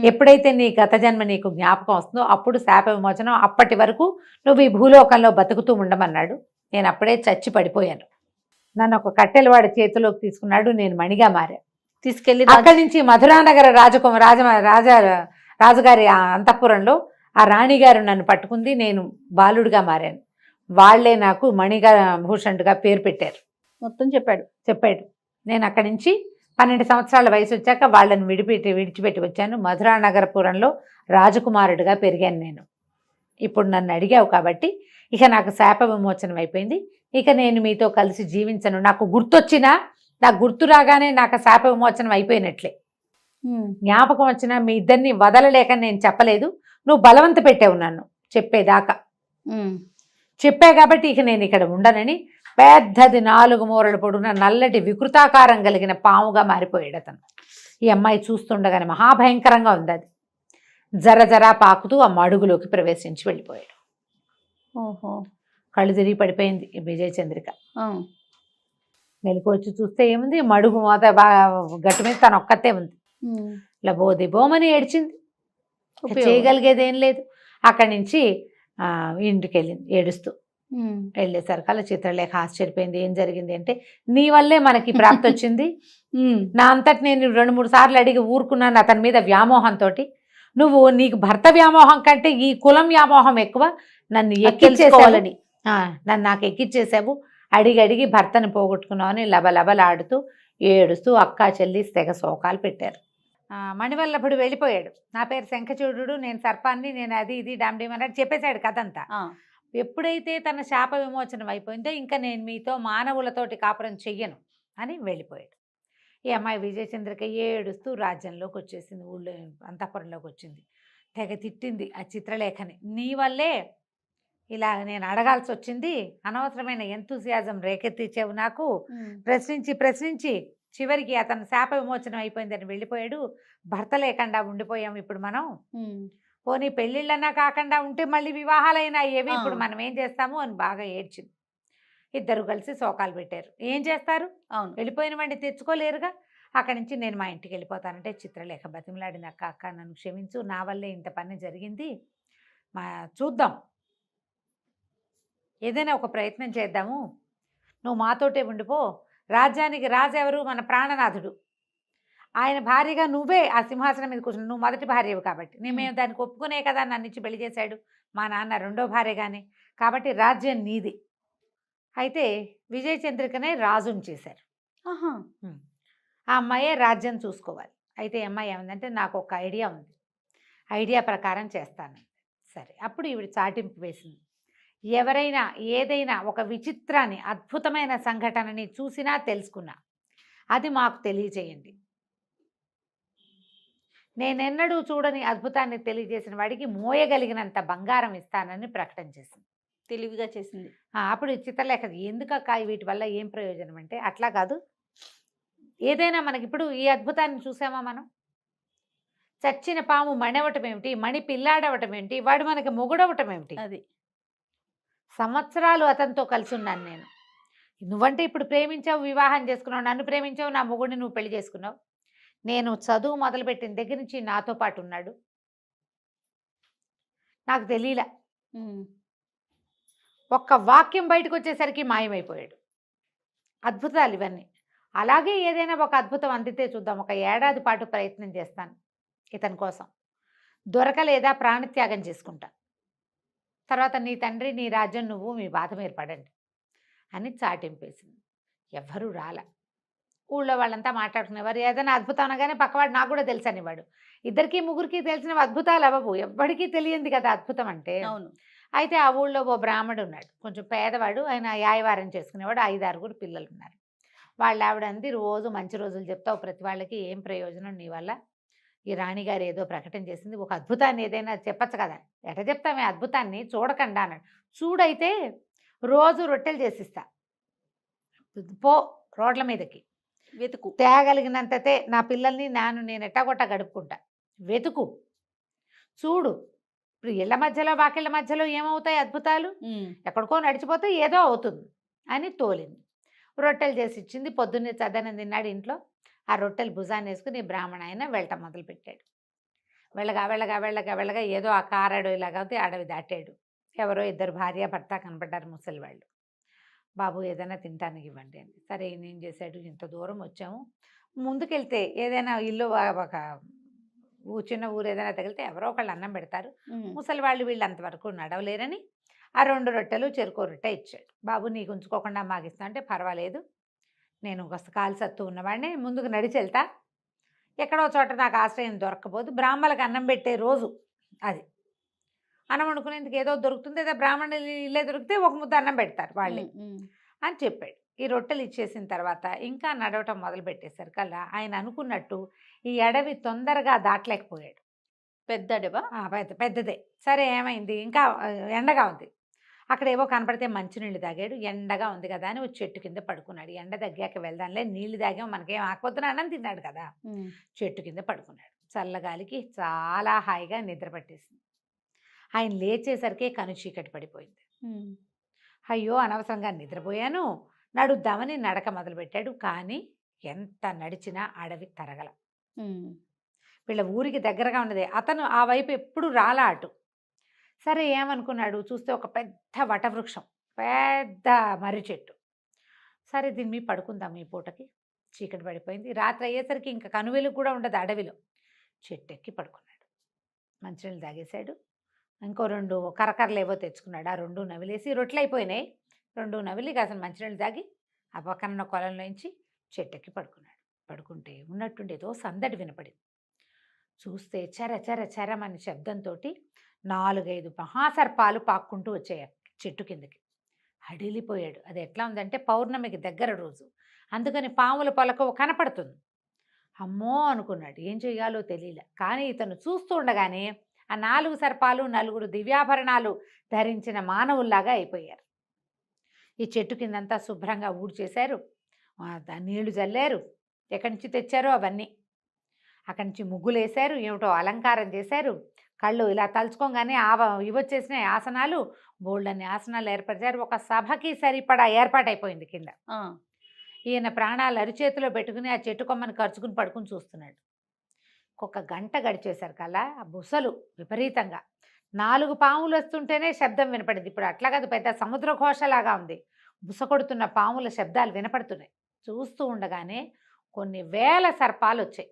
ఎప్పుడైతే నీ గత జన్మ నీకు జ్ఞాపకం వస్తుందో అప్పుడు శాప విమోచనం, అప్పటి వరకు నువ్వు ఈ భూలోకంలో బతుకుతూ ఉండమన్నాడు. నేను అప్పుడే చచ్చి పడిపోయాను. నన్ను ఒక కట్టెలవాడి చేతిలోకి తీసుకున్నాడు, నేను మణిగా మారా. తీసుకెళ్లి అక్కడి నుంచి మధురానగర రాజుగారి అంతఃపురంలో ఆ రాణిగారు నన్ను పట్టుకుంది, నేను బాలుడిగా మారాను. వాళ్లే నాకు మణిగా భూషణుడిగా పేరు పెట్టారు. మొత్తం చెప్పాడు. నేను అక్కడి నుంచి 12 సంవత్సరాల వయసు వచ్చాక వాళ్ళని విడిచిపెట్టి వచ్చాను. మధురానగరపురంలో రాజకుమారుడిగా పెరిగాను నేను. ఇప్పుడు నన్ను అడిగావు కాబట్టి ఇక నాకు శాప విమోచనం అయిపోయింది. ఇక నేను మీతో కలిసి జీవించను. నాకు గుర్తొచ్చినా, నాకు గుర్తు రాగానే నాకు శాప విమోచనం అయిపోయినట్లే. జ్ఞాపకం వచ్చినా మీ ఇద్దరిని వదలలేక నేను చెప్పలేదు, నువ్వు బలవంత పెట్టావు నన్ను చెప్పేదాకా. చెప్పా కాబట్టి ఇక నేను ఇక్కడ ఉండనని పెద్దది 4 మూరలు పొడుగున నల్లటి వికృతాకారం కలిగిన పాముగా మారిపోయాడు అతను. ఈ అమ్మాయి చూస్తుండగానే మహాభయంకరంగా ఉంది. అది జర పాకుతూ ఆ మడుగులోకి ప్రవేశించి వెళ్ళిపోయాడు. ఓహో. కళ్ళు తిరిగి పడిపోయింది విజయచంద్రిక. మెలకు వచ్చి చూస్తే ఏముంది, మడుగు మోత గట్టు మీద తను ఒక్కతే ఉంది. లబోదిబోమని ఏడ్చింది, చేయగలిగేది ఏం లేదు. అక్కడి నుంచి ఇంటికి వెళ్ళింది ఏడుస్తూ. వెళ్ళేసరికల్లా చిత్రలేఖ ఆశ్చర్యపోయింది. ఏం జరిగింది అంటే, నీ వల్లే మనకి ప్రాప్తి వచ్చింది. నా అంతటి నేను 2-3 సార్లు అడిగి ఊరుకున్నాను అతని మీద వ్యామోహంతో. నువ్వు నీకు భర్త వ్యామోహం కంటే ఈ కులం వ్యామోహం ఎక్కువ, నన్ను ఎక్కించేసుకోవాలని నాకు ఎక్కిచ్చేసావు. అడిగి భర్తను పోగొట్టుకున్నావు అని లబలబలాడుతూ ఏడుస్తూ అక్కా చెల్లి తెగ శోకాలు పెట్టారు. మణివల్లభుడు వెళ్ళిపోయాడు. నా పేరు శంఖచూడు, నేను సర్పాన్ని, నేను అది ఇది డామ్డీమ్ అన్నట్టు చెప్పేశాడు కథంతా. ఎప్పుడైతే తన శాప విమోచనం అయిపోయిందో ఇంకా నేను మీతో మానవులతోటి కాపురం చెయ్యను అని వెళ్ళిపోయాడు. ఈ అమ్మాయి విజయచంద్రిక ఏడుస్తూ రాజ్యంలోకి వచ్చేసింది, ఊళ్ళో అంతఃపురంలోకి వచ్చింది. తెగ తిట్టింది ఆ చిత్రలేఖని. నీ వల్లే ఇలా నేను అడగాల్సి వచ్చింది, అనవసరమైన ఎంతూసియాజం రేకెత్తించావు నాకు, ప్రశ్నించి చివరికి అతను శాప విమోచనం అయిపోయిందని వెళ్ళిపోయాడు. భర్త లేకుండా ఉండిపోయాం ఇప్పుడు మనం, పోనీ పెళ్ళిళ్ళన్నా కాకుండా ఉంటే మళ్ళీ వివాహాలైనా ఏవి, ఇప్పుడు మనం ఏం చేస్తాము అని బాగా ఏడ్చింది. ఇద్దరు కలిసి శోకాలు పెట్టారు. ఏం చేస్తారు, వెళ్ళిపోయిన వాడిని తెచ్చుకోలేరుగా. అక్కడి నుంచి నేను మా ఇంటికి వెళ్ళిపోతానంటే చిత్రలేఖ బతిమలాడిన అక్క నన్ను క్షమించు, నా వల్లే ఇంత పని జరిగింది, చూద్దాం ఏదైనా ఒక ప్రయత్నం చేద్దాము, నువ్వు మాతోటే ఉండిపో, రాజ్యానికి రాజు ఎవరు, మన ప్రాణనాథుడు, ఆయన భార్యగా నువ్వే ఆ సింహాసనం మీద కూర్చుని, నువ్వు మొదటి భార్యవు కాబట్టి మేము దానికి ఒప్పుకునే కదా నన్ను ఇచ్చి పెళ్లి చేశాడు మా నాన్న, రెండో భార్యగానే, కాబట్టి రాజ్యం నీది. అయితే విజయచంద్రికనే రాజుని చేశారు. ఆ అమ్మాయే రాజ్యం చూసుకోవాలి. అయితే అమ్మాయి ఏమందంటే, నాకు ఒక ఐడియా ఉంది, ఐడియా ప్రకారం చేస్తాను. సరే, అప్పుడు ఈవిడ చాటింపు వేసింది. ఎవరైనా ఏదైనా ఒక విచిత్రాన్ని, అద్భుతమైన సంఘటనని చూసినా తెలుసుకున్నా అది మాకు తెలియచేయండి. నేనెన్నడూ చూడని అద్భుతాన్ని తెలియజేసిన వాడికి మోయగలిగినంత బంగారం ఇస్తానని ప్రకటన చేసింది. తెలివిగా చేసింది. అప్పుడు చిత్రలేఖ ఎందుకక్క వీటి వల్ల ఏం ప్రయోజనం అంటే, అట్లా కాదు, ఏదైనా మనకి ఇప్పుడు ఈ అద్భుతాన్ని చూసామా మనం, చచ్చిన పాము మణవటం ఏమిటి, మణి పిల్లాడవటం ఏమిటి, వాడు మనకి మొగుడవటం ఏమిటి, అది సంవత్సరాలు అతనితో కలిసి ఉన్నాను నేను. నువ్వంటే ఇప్పుడు ప్రేమించావు, వివాహం చేసుకున్నావు, నన్ను ప్రేమించావు, నా మొగుడిని నువ్వు పెళ్లి చేసుకున్నావు. నేను చదువు మొదలుపెట్టిన దగ్గర నుంచి నాతో పాటు ఉన్నాడు, నాకు తెలియలా. ఒక్క వాక్యం బయటకు వచ్చేసరికి మాయమైపోయాడు. అద్భుతాలు ఇవన్నీ. అలాగే ఏదైనా ఒక అద్భుతం అందితే చూద్దాం. ఒక ఏడాది పాటు ప్రయత్నం చేస్తాను ఇతని కోసం. దొరకలేదా ప్రాణత్యాగం చేసుకుంటా. తర్వాత నీ తండ్రి నీ రాజ్యం నువ్వు మీ బాధ మీరు పడండి అని చాటింపేసింది. ఎవ్వరూ రాల. ఊళ్ళో వాళ్ళంతా మాట్లాడుకునేవారు. ఏదైనా అద్భుతం అనగానే పక్కవాడు నాకు కూడా తెలుసు అనేవాడు. ఇద్దరికి ముగ్గురికి తెలిసినవి అద్భుతాలు అవ్వవు. ఎవ్వడికి తెలియంది కదా అద్భుతం అంటే. అవును. అయితే ఆ ఊళ్ళో ఓ బ్రాహ్మడు ఉన్నాడు. కొంచెం పేదవాడు. ఆయన యాయవారం చేసుకునేవాడు. 5, 6 పిల్లలు ఉన్నారు. వాళ్ళ ఆవిడ అంది, రోజు మంచి రోజులు చెప్తావు ప్రతి వాళ్ళకి, ఏం ప్రయోజనం నీ వల్ల? ఈ రాణిగారు ఏదో ప్రకటన చేసింది, ఒక అద్భుతాన్ని ఏదైనా చెప్పచ్చు కదా. ఎట చెప్తామే అద్భుతాన్ని, చూడకండా అన్నాడు. చూడైతే రోజు రొట్టెలు చేసిస్తా, పో రోడ్ల మీదకి వెతుకు. తేగలిగినంతతే నా పిల్లల్ని నేను ఎట్టాగొట్ట గడుపుకుంటా, వెతుకు, చూడు. ఇప్పుడు ఇళ్ళ మధ్యలో వాకిళ్ళ మధ్యలో ఏమవుతాయి అద్భుతాలు? ఎక్కడికో నడిచిపోతే ఏదో అవుతుంది అని తోలింది. రొట్టెలు చేసి ఇచ్చింది. పొద్దున్నే చద్దనం తిన్నాడు ఇంట్లో. ఆ రొట్టెలు భుజాన్ని వేసుకుని బ్రాహ్మణ ఆయన వెళ్ళటం మొదలుపెట్టాడు. వెళ్ళగా ఏదో ఆ కారడవిలాగా అయితే అడవి దాటాడు. ఎవరో 2 భార్య భర్త కనపడ్డారు, ముసలి వాళ్ళు. బాబు ఏదైనా తినటానికి ఇవ్వండి అని. సరే ఈయన ఏం చేశాడు, ఇంత దూరం వచ్చాము, ముందుకెళ్తే ఏదైనా ఇల్లు ఒక చిన్న ఊరు ఏదైనా తగిలితే ఎవరో ఒకళ్ళు అన్నం పెడతారు. ముసలి వాళ్ళు వీళ్ళు అంతవరకు నడవలేరని ఆ 2 రొట్టెలు చెరుకో రొట్టె ఇచ్చాడు. బాబు నీకు ఉంచుకోకుండా మాకు ఇస్తా అంటే, పర్వాలేదు, నేను కాలు సత్తు ఉన్నవాడిని, ముందుకు నడిచి వెళ్తా, ఎక్కడో చోట నాకు ఆశ్రయం దొరకపోదు, బ్రాహ్మణులకు అన్నం పెట్టే రోజు అది, అన్నం వండుకునేందుకు ఏదో దొరుకుతుంది, ఏదో బ్రాహ్మణులు ఇల్లే దొరికితే ఒక ముద్ద అన్నం పెడతారు వాళ్ళే అని చెప్పాడు. ఈ రొట్టెలు ఇచ్చేసిన తర్వాత ఇంకా నడవటం మొదలు పెట్టేసరికల్లా ఆయన అనుకున్నట్టు ఈ అడవి తొందరగా దాటలేకపోయాడు. పెద్ద అడవా? పెద్దదే. సరే ఏమైంది, ఇంకా ఎండగా ఉంది. అక్కడ ఏవో కనపడితే మంచినీళ్ళు తాగాడు. ఎండగా ఉంది కదా అని ఒక చెట్టు కింద పడుకున్నాడు. ఎండ తగ్గాక వెళ్దాంలే, నీళ్లు తాగాం, మనకేం ఆకపోతున్నా అన్నం తిన్నాడు కదా. చెట్టు కింద పడుకున్నాడు. చల్లగాలికి చాలా హాయిగా నిద్ర పట్టేసింది. ఆయన లేచేసరికి కను చీకటి పడిపోయింది. అయ్యో అనవసరంగా నిద్రపోయాను, నడుద్దామని నడక మొదలుపెట్టాడు. కానీ ఎంత నడిచినా అడవి తరగల. వీళ్ళ ఊరికి దగ్గరగా ఉన్నదే, అతను ఆ వైపు ఎప్పుడు రాలా అటు. సరే ఏమనుకున్నాడు, చూస్తే ఒక పెద్ద వటవృక్షం, పెద్ద మర్రి చెట్టు. సరే దీని మీద పడుకుందాం ఈ పూటకి, చీకటి పడిపోయింది. రాత్రి అయ్యేసరికి ఇంకా కనువెలు కూడా ఉండదు అడవిలో. చెట్టు ఎక్కి పడుకున్నాడు. మంచినీళ్ళు తాగేశాడు. ఇంకో 2 కరకరలు ఏవో తెచ్చుకున్నాడు. ఆ 2 నవిలేసి, రొట్టెలు అయిపోయినాయి, 2 నవిలి కాసిన మంచినీళ్ళు తాగి ఆ పక్కన కొలంలోంచి చెట్టెక్కి పడుకున్నాడు. పడుకుంటే ఉన్నట్టుండి ఏదో సందడి వినపడింది. చూస్తే చెర చెర చెరమని శబ్దంతో 4-5 మహాసర్పాలు పాక్కుంటూ వచ్చాయి చెట్టు కిందకి. హడిలిపోయాడు. అది ఎట్లా ఉందంటే పౌర్ణమికి దగ్గర రోజు, అందుకని పాముల పొలకు కనపడుతుంది. అమ్మో అనుకున్నాడు, ఏం చేయాలో తెలియలే. కానీ ఇతను చూస్తూ ఉండగానే ఆ 4 సర్పాలు 4 దివ్యాభరణాలు ధరించిన మానవుల్లాగా అయిపోయారు. ఈ చెట్టు కిందంతా శుభ్రంగా ఊడ్చేశారు, నీళ్లు జల్లారు, ఎక్కడి నుంచి తెచ్చారో అవన్నీ, అక్కడి నుంచి ముగ్గులు వేశారు, ఏమిటో అలంకారం చేశారు. కళ్ళు ఇలా తలుచుకోగానే ఇవొచ్చేసినాయి ఆసనాలు, బోల్డన్ని ఆసనాలు ఏర్పరిచారు. ఒక సభకి సరిపడా ఏర్పాటైపోయింది కింద. ఈయన ప్రాణాలు అరిచేతిలో పెట్టుకుని ఆ చెట్టు కొమ్మని ఖర్చుకుని పడుకుని చూస్తున్నాడు. ఒక గంట గడిచేసరికి అలా ఆ బుసలు విపరీతంగా 4 పాములు వస్తుంటేనే శబ్దం వినపడింది. ఇప్పుడు అట్లా కాదు, పెద్ద సముద్ర ఘోషలాగా ఉంది. బుస కొడుతున్న పాముల శబ్దాలు వినపడుతున్నాయి. చూస్తూ ఉండగానే కొన్ని వేల సర్పాలు వచ్చాయి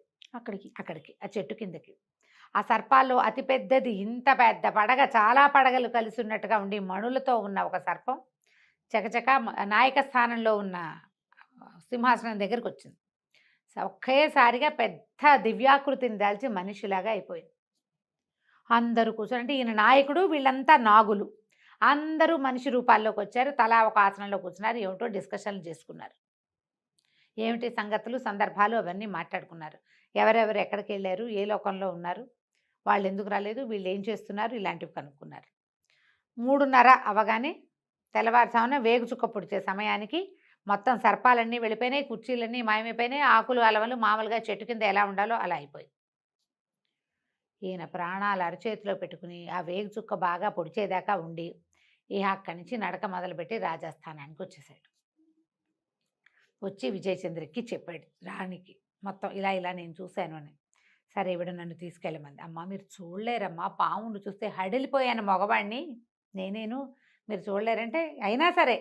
అక్కడికి ఆ చెట్టు కిందకి. ఆ సర్పాల్లో అతిపెద్దది, ఇంత పెద్ద పడగ, చాలా పడగలు కలిసి ఉన్నట్టుగా ఉండి మణులతో ఉన్న ఒక సర్పం చకచక నాయక స్థానంలో ఉన్న సింహాసనం దగ్గరికి వచ్చింది. ఒకేసారిగా పెద్ద దివ్యాకృతిని దాల్చి మనిషిలాగా అయిపోయింది. అందరూ కూర్చొని, అంటే ఈయన నాయకుడు, వీళ్ళంతా నాగులు, అందరూ మనిషి రూపాల్లోకి వచ్చారు. తలా ఒక ఆసనంలో కూర్చున్నారు. ఏమిటో డిస్కషన్లు చేసుకున్నారు. ఏమిటి సంగతులు సందర్భాలు అవన్నీ మాట్లాడుకున్నారు. ఎవరెవరు ఎక్కడికి వెళ్ళారు, ఏ లోకంలో ఉన్నారు, వాళ్ళు ఎందుకు రాలేదు, వీళ్ళు ఏం చేస్తున్నారు, ఇలాంటివి కనుక్కున్నారు. 3:30 అవగానే తెల్లవారుజామున వేగు చుక్క పొడిచే సమయానికి మొత్తం సర్పాలన్నీ వెళ్ళిపోయినాయి, కుర్చీలన్నీ మాయమైపోయినాయి, ఆకులు అలవలు మామూలుగా చెట్టు కింద ఎలా ఉండాలో అలా అయిపోయింది. ఈయన ప్రాణాలు అరచేతిలో పెట్టుకుని ఆ వేగు చుక్క బాగా పొడిచేదాకా ఉండి అక్కడి నుంచి నడక మొదలుపెట్టి రాజస్థానానికి వచ్చేసాడు. వచ్చి విజయచంద్రకి చెప్పాడు, రాణికి మొత్తం ఇలా నేను చూశాను అని. సరే ఇవిడ నన్ను తీసుకెళ్ళమంది. అమ్మ మీరు చూడలేరమ్మా, పామును చూస్తే హడిలిపోయాను, మగవాడిని నేనేను, మీరు చూడలేరంటే, అయినా సరే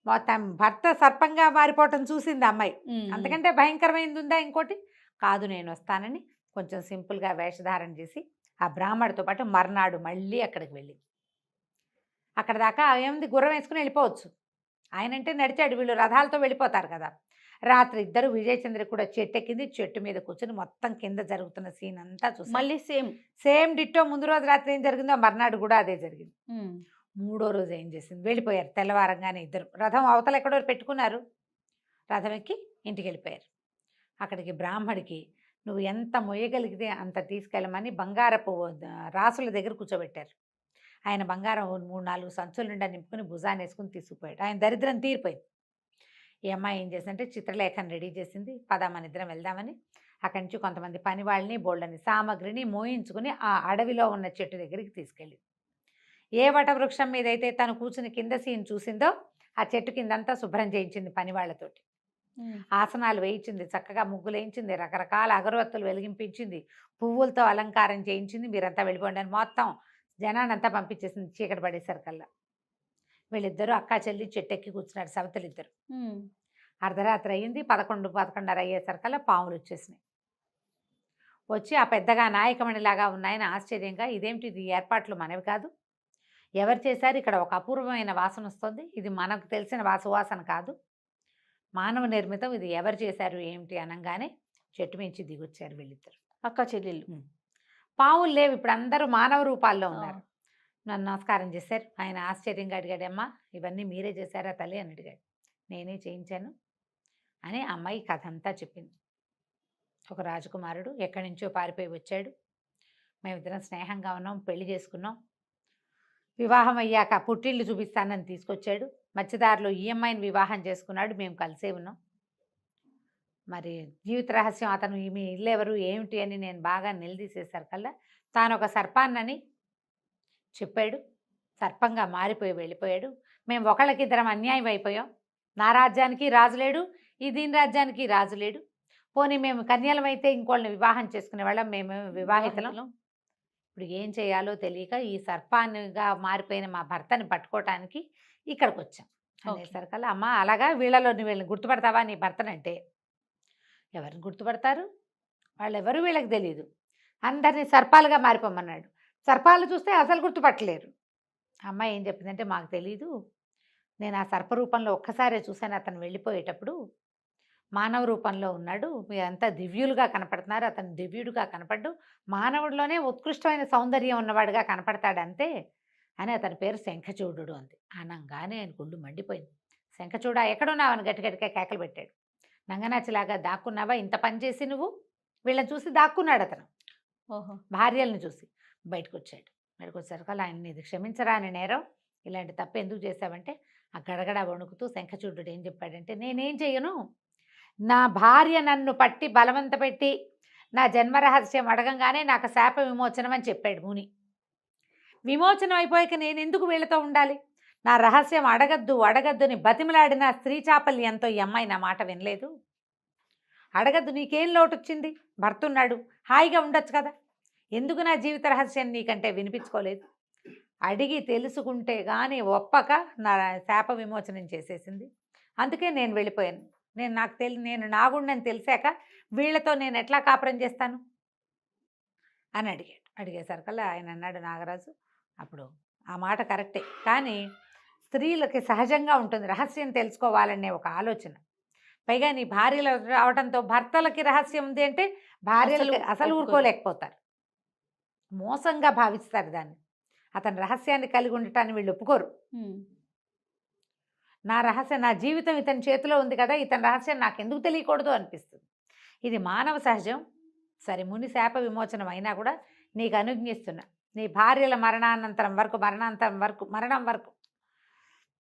మొత్తం భర్త సర్పంగా మారిపోవటం చూసింది ఆ అమ్మాయి. అంతకంటే భయంకరమైనది ఉందా ఇంకోటి? కాదు నేను వస్తానని కొంచెం సింపుల్గా వేషధారణ చేసి ఆ బ్రాహ్మడితో పాటు మర్నాడు మళ్ళీ అక్కడికి వెళ్ళి అక్కడ దాకా ఏముంది, గుర్రం వేసుకుని వెళ్ళిపోవచ్చు. ఆయనంటే నడిచాడు, వీళ్ళు రథాలతో వెళ్ళిపోతారు కదా. రాత్రి ఇద్దరు విజయచంద్ర కూడా చెట్టు ఎక్కింది, చెట్టు మీద కూర్చొని మొత్తం కింద జరుగుతున్న సీన్ అంతా చూసి మళ్ళీ సేమ్ డిట్టో ముందు రోజు రాత్రి ఏం జరిగిందో మర్నాడు కూడా అదే జరిగింది. మూడో రోజు ఏం చేసింది, వెళ్ళిపోయారు తెల్లవారంగానే ఇద్దరు. రథం అవతల ఎక్కడో పెట్టుకున్నారు, రథం ఎక్కి ఇంటికి వెళ్ళిపోయారు. అక్కడికి బ్రాహ్మడికి నువ్వు ఎంత మొయ్యగలిగితే అంత తీసుకెళ్ళమని బంగారపు రాసుల దగ్గర కూర్చోబెట్టారు. ఆయన బంగారం 3-4 సంచుల నిండా నింపుకుని భుజాన్ని వేసుకుని తీసుకుపోయాడు. ఆయన దరిద్రం తీరిపోయింది. ఈ అమ్మాయి ఏం చేసిందంటే చిత్రలేఖను రెడీ చేసింది, పద మన ఇద్దరం వెళ్దామని. అక్కడి నుంచి కొంతమంది పని వాళ్ళని బోళ్ళని సామగ్రిని మోయించుకుని ఆ అడవిలో ఉన్న చెట్టు దగ్గరికి తీసుకెళ్ళింది. ఏ వటవృక్షం మీద అయితే తను కూర్చుని కింద సీన్ చూసిందో ఆ చెట్టు కిందంతా శుభ్రం చేయించింది పని వాళ్ళతోటి. ఆసనాలు వేయించింది, చక్కగా ముగ్గులు వేయించింది, రకరకాల అగరవత్తులు వెలిగింపించింది, పువ్వులతో అలంకారం చేయించింది. మీరంతా వెళ్ళిపోండి అని మొత్తం జనానంతా పంపించేసింది. చీకటి పడేసరికల్లా వీళ్ళిద్దరూ అక్కా చెల్లి చెట్టెక్కి కూర్చున్నారు, సవతలిద్దరు. అర్ధరాత్రి అయ్యింది, 11-11:30 అయ్యేసరికల్లా పాములు వచ్చేసినాయి. వచ్చి ఆ పెద్దగా నాయకమణిలాగా ఉన్నాయని ఆశ్చర్యంగా, ఇదేమిటి, ఇది ఏర్పాట్లు మనవి కాదు, ఎవరు చేశారు, ఇక్కడ ఒక అపూర్వమైన వాసన వస్తుంది, ఇది మనకు తెలిసిన వాసన కాదు, మానవ నిర్మితం, ఇది ఎవరు చేశారు ఏమిటి అనగానే చెట్టు మించి దిగొచ్చారు వీళ్ళిద్దరు అక్క చెల్లెళ్ళు. పావులు లేవు, ఇప్పుడు అందరూ మానవ రూపాల్లో ఉన్నారు. నన్ను నమస్కారం చేశారు. ఆయన ఆశ్చర్యంగా అడిగాడు, అమ్మా ఇవన్నీ మీరే చేశారా తల్లి అని అడిగాడు. నేనే చేయించాను అని అమ్మాయి కథ అంతా చెప్పింది. ఒక రాజకుమారుడు ఎక్కడి నుంచో పారిపోయి వచ్చాడు, మేమిద్దరం స్నేహంగా ఉన్నాం, పెళ్లి చేసుకున్నాం, వివాహం అయ్యాక పుట్టిళ్ళు చూపిస్తానని తీసుకొచ్చాడు, మధ్యదారిలో ఈ అమ్మాయిని వివాహం చేసుకున్నాడు, మేము కలిసే ఉన్నాం. మరి జీవిత రహస్యం అతను మీ ఇల్లు ఎవరు ఏమిటి అని నేను బాగా నిలదీసేసరికల్లా తాను ఒక సర్పాన్నని చెప్పాడు, సర్పంగా మారిపోయి వెళ్ళిపోయాడు. మేము ఒకళ్ళకిద్దరం అన్యాయం అయిపోయాం, నా రాజ్యానికి రాజు లేడు, ఈ దీని రాజ్యానికి రాజు లేడు, పోనీ మేము కన్యలమైతే ఇంకోళ్ళని వివాహం చేసుకునే వాళ్ళం, మేము వివాహితలం, ఇప్పుడు ఏం చేయాలో తెలియక ఈ సర్పాన్నిగా మారిపోయిన మా భర్తని పట్టుకోవటానికి ఇక్కడికి వచ్చాం అనేసరికల్లా, అమ్మ అలాగా వీళ్ళలో వీళ్ళని గుర్తుపడతావా నీ భర్తనంటే? ఎవరిని గుర్తుపడతారు, వాళ్ళెవరు వీళ్ళకి తెలియదు, అందరినీ సర్పాలుగా మారిపోమన్నాడు. సర్పాలు చూస్తే అసలు గుర్తుపట్టలేరు. అమ్మాయి ఏం చెప్పిందంటే, మాకు తెలీదు, నేను ఆ సర్పరూపంలో ఒక్కసారే చూశాను, అతను వెళ్ళిపోయేటప్పుడు మానవ రూపంలో ఉన్నాడు, మీరంతా దివ్యులుగా కనపడుతున్నారు, అతను దివ్యుడుగా కనపడ్డు, మానవుడిలోనే ఉత్కృష్టమైన సౌందర్యం ఉన్నవాడుగా కనపడతాడంతే అని అతని పేరు శంఖచూడు అంది. అనగానే ఆయన గుండు మండిపోయింది. శంఖచూడ ఎక్కడున్నావు అని గట్టిగట్టిగా కేకలు పెట్టాడు. నంగనాచిలాగా దాక్కున్నావా, ఇంత పని చేసి నువ్వు? వీళ్ళని చూసి దాక్కున్నాడు అతను. ఓహో, భార్యలను చూసి బయటకు వచ్చాడు. బయటకు వచ్చేసరికి ఆయన ఇది క్షమించరా అని నేరం, ఇలాంటి తప్పు ఎందుకు చేశావంటే, ఆ గడగడ వణుకుతూ శంఖచూడు ఏం చెప్పాడంటే, నేనేం చెయ్యను, నా భార్య నన్ను పట్టి బలవంత పెట్టి నా జన్మరహస్యం అడగంగానే నాకు శాప విమోచనం అని చెప్పాడు ముని. విమోచనం అయిపోయాక నేను ఎందుకు వీళ్ళతో ఉండాలి, నా రహస్యం అడగద్దుని బతిమలాడిన స్త్రీ చాపల్యంతో ఈ అమ్మాయి నా మాట వినలేదు. అడగద్దు, నీకేం లోటు వచ్చింది, భర్త ఉన్నాడు, హాయిగా ఉండొచ్చు కదా, ఎందుకు నా జీవిత రహస్యం నీకంటే వినిపించుకోలేదు, అడిగి తెలుసుకుంటే కానీ ఒప్పక నా శాప విమోచనం చేసేసింది, అందుకే నేను వెళ్ళిపోయాను. నేను నాగుండని తెలిసాక వీళ్ళతో నేను ఎట్లా కాపురం చేస్తాను అని అడిగాడు. అడిగేసరికల్లా ఆయన అన్నాడు, నాగరాజు అప్పుడు ఆ మాట కరెక్టే, కానీ స్త్రీలకి సహజంగా ఉంటుంది రహస్యం తెలుసుకోవాలనే ఒక ఆలోచన, పైగా నీ భార్యలు రావడంతో భర్తలకి రహస్యం ఉంది అంటే భార్యలు అసలు ఊరుకోలేకపోతారు, మోసంగా భావిస్తారు దాన్ని, అతని రహస్యాన్ని కలిగి ఉండటాన్ని వీళ్ళు ఒప్పుకోరు. నా రహస్యం, నా జీవితం ఇతని చేతిలో ఉంది కదా, ఇతని రహస్యం నాకెందుకు తెలియకూడదు అనిపిస్తుంది. ఇది మానవ సహజం. సరే, ముని శాప విమోచనం అయినా కూడా నీకు అనుజ్ఞిస్తున్నా, నీ భార్యల మరణం వరకు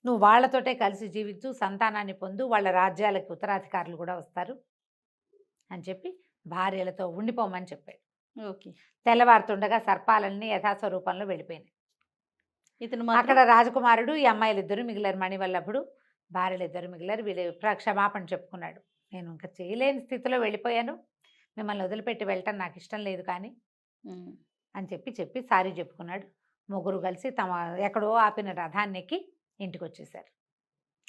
నువ్వు వాళ్ళతోటే కలిసి జీవించు, సంతానాన్ని పొందు, వాళ్ళ రాజ్యాలకి ఉత్తరాధికారులు కూడా వస్తారు అని చెప్పి భార్యలతో ఉండిపోమని చెప్పాడు. ఓకే. తెల్లవారుతుండగా సర్పాలన్నీ యథాస్వరూపంలో వెళ్ళిపోయినాయి. అక్కడ రాజకుమారుడు, ఈ అమ్మాయిలు ఇద్దరు మిగిలారు, మణివల్లభుడు, భార్యలు ఇద్దరు మిగిలారు. వీళ్ళు క్షమాపణ చెప్పుకున్నాడు, నేను ఇంకా చేయలేని స్థితిలో వెళ్ళిపోయాను, మిమ్మల్ని వదిలిపెట్టి వెళ్ళటం నాకు ఇష్టం లేదు కానీ అని చెప్పి సారీ చెప్పుకున్నాడు. ముగ్గురు కలిసి తమ ఎక్కడో ఆపిన రథాన్ని ఎక్కి ఇంటికి వచ్చేసారు.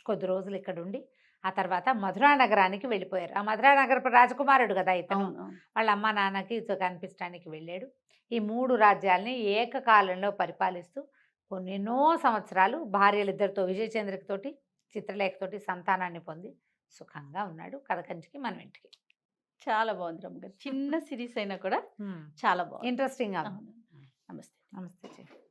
కొద్ది రోజులు ఇక్కడ ఉండి ఆ తర్వాత మధురా నగరానికి వెళ్ళిపోయారు. ఆ మధురా నగరపు రాజకుమారుడు కదా ఇతను. అవును అవును. వాళ్ళ అమ్మ నాన్నకి ఇతను కనిపించడానికి వెళ్ళాడు. ఈ 3 రాజ్యాల్ని ఏకకాలంలో పరిపాలిస్తూ ఎన్నో సంవత్సరాలు భార్యలిద్దరితో విజయచంద్రికతోటి చిత్రలేఖతోటి సంతానాన్ని పొంది సుఖంగా ఉన్నాడు. కథ కంచికి మనం ఇంటికి. చాలా బాగుంది రమ్య గారు. చిన్న సిరీస్ అయినా కూడా చాలా బాగుంది. ఇంట్రెస్టింగ్ గా ఉంది. అవును. నమస్తే. నమస్తే చెల్లి.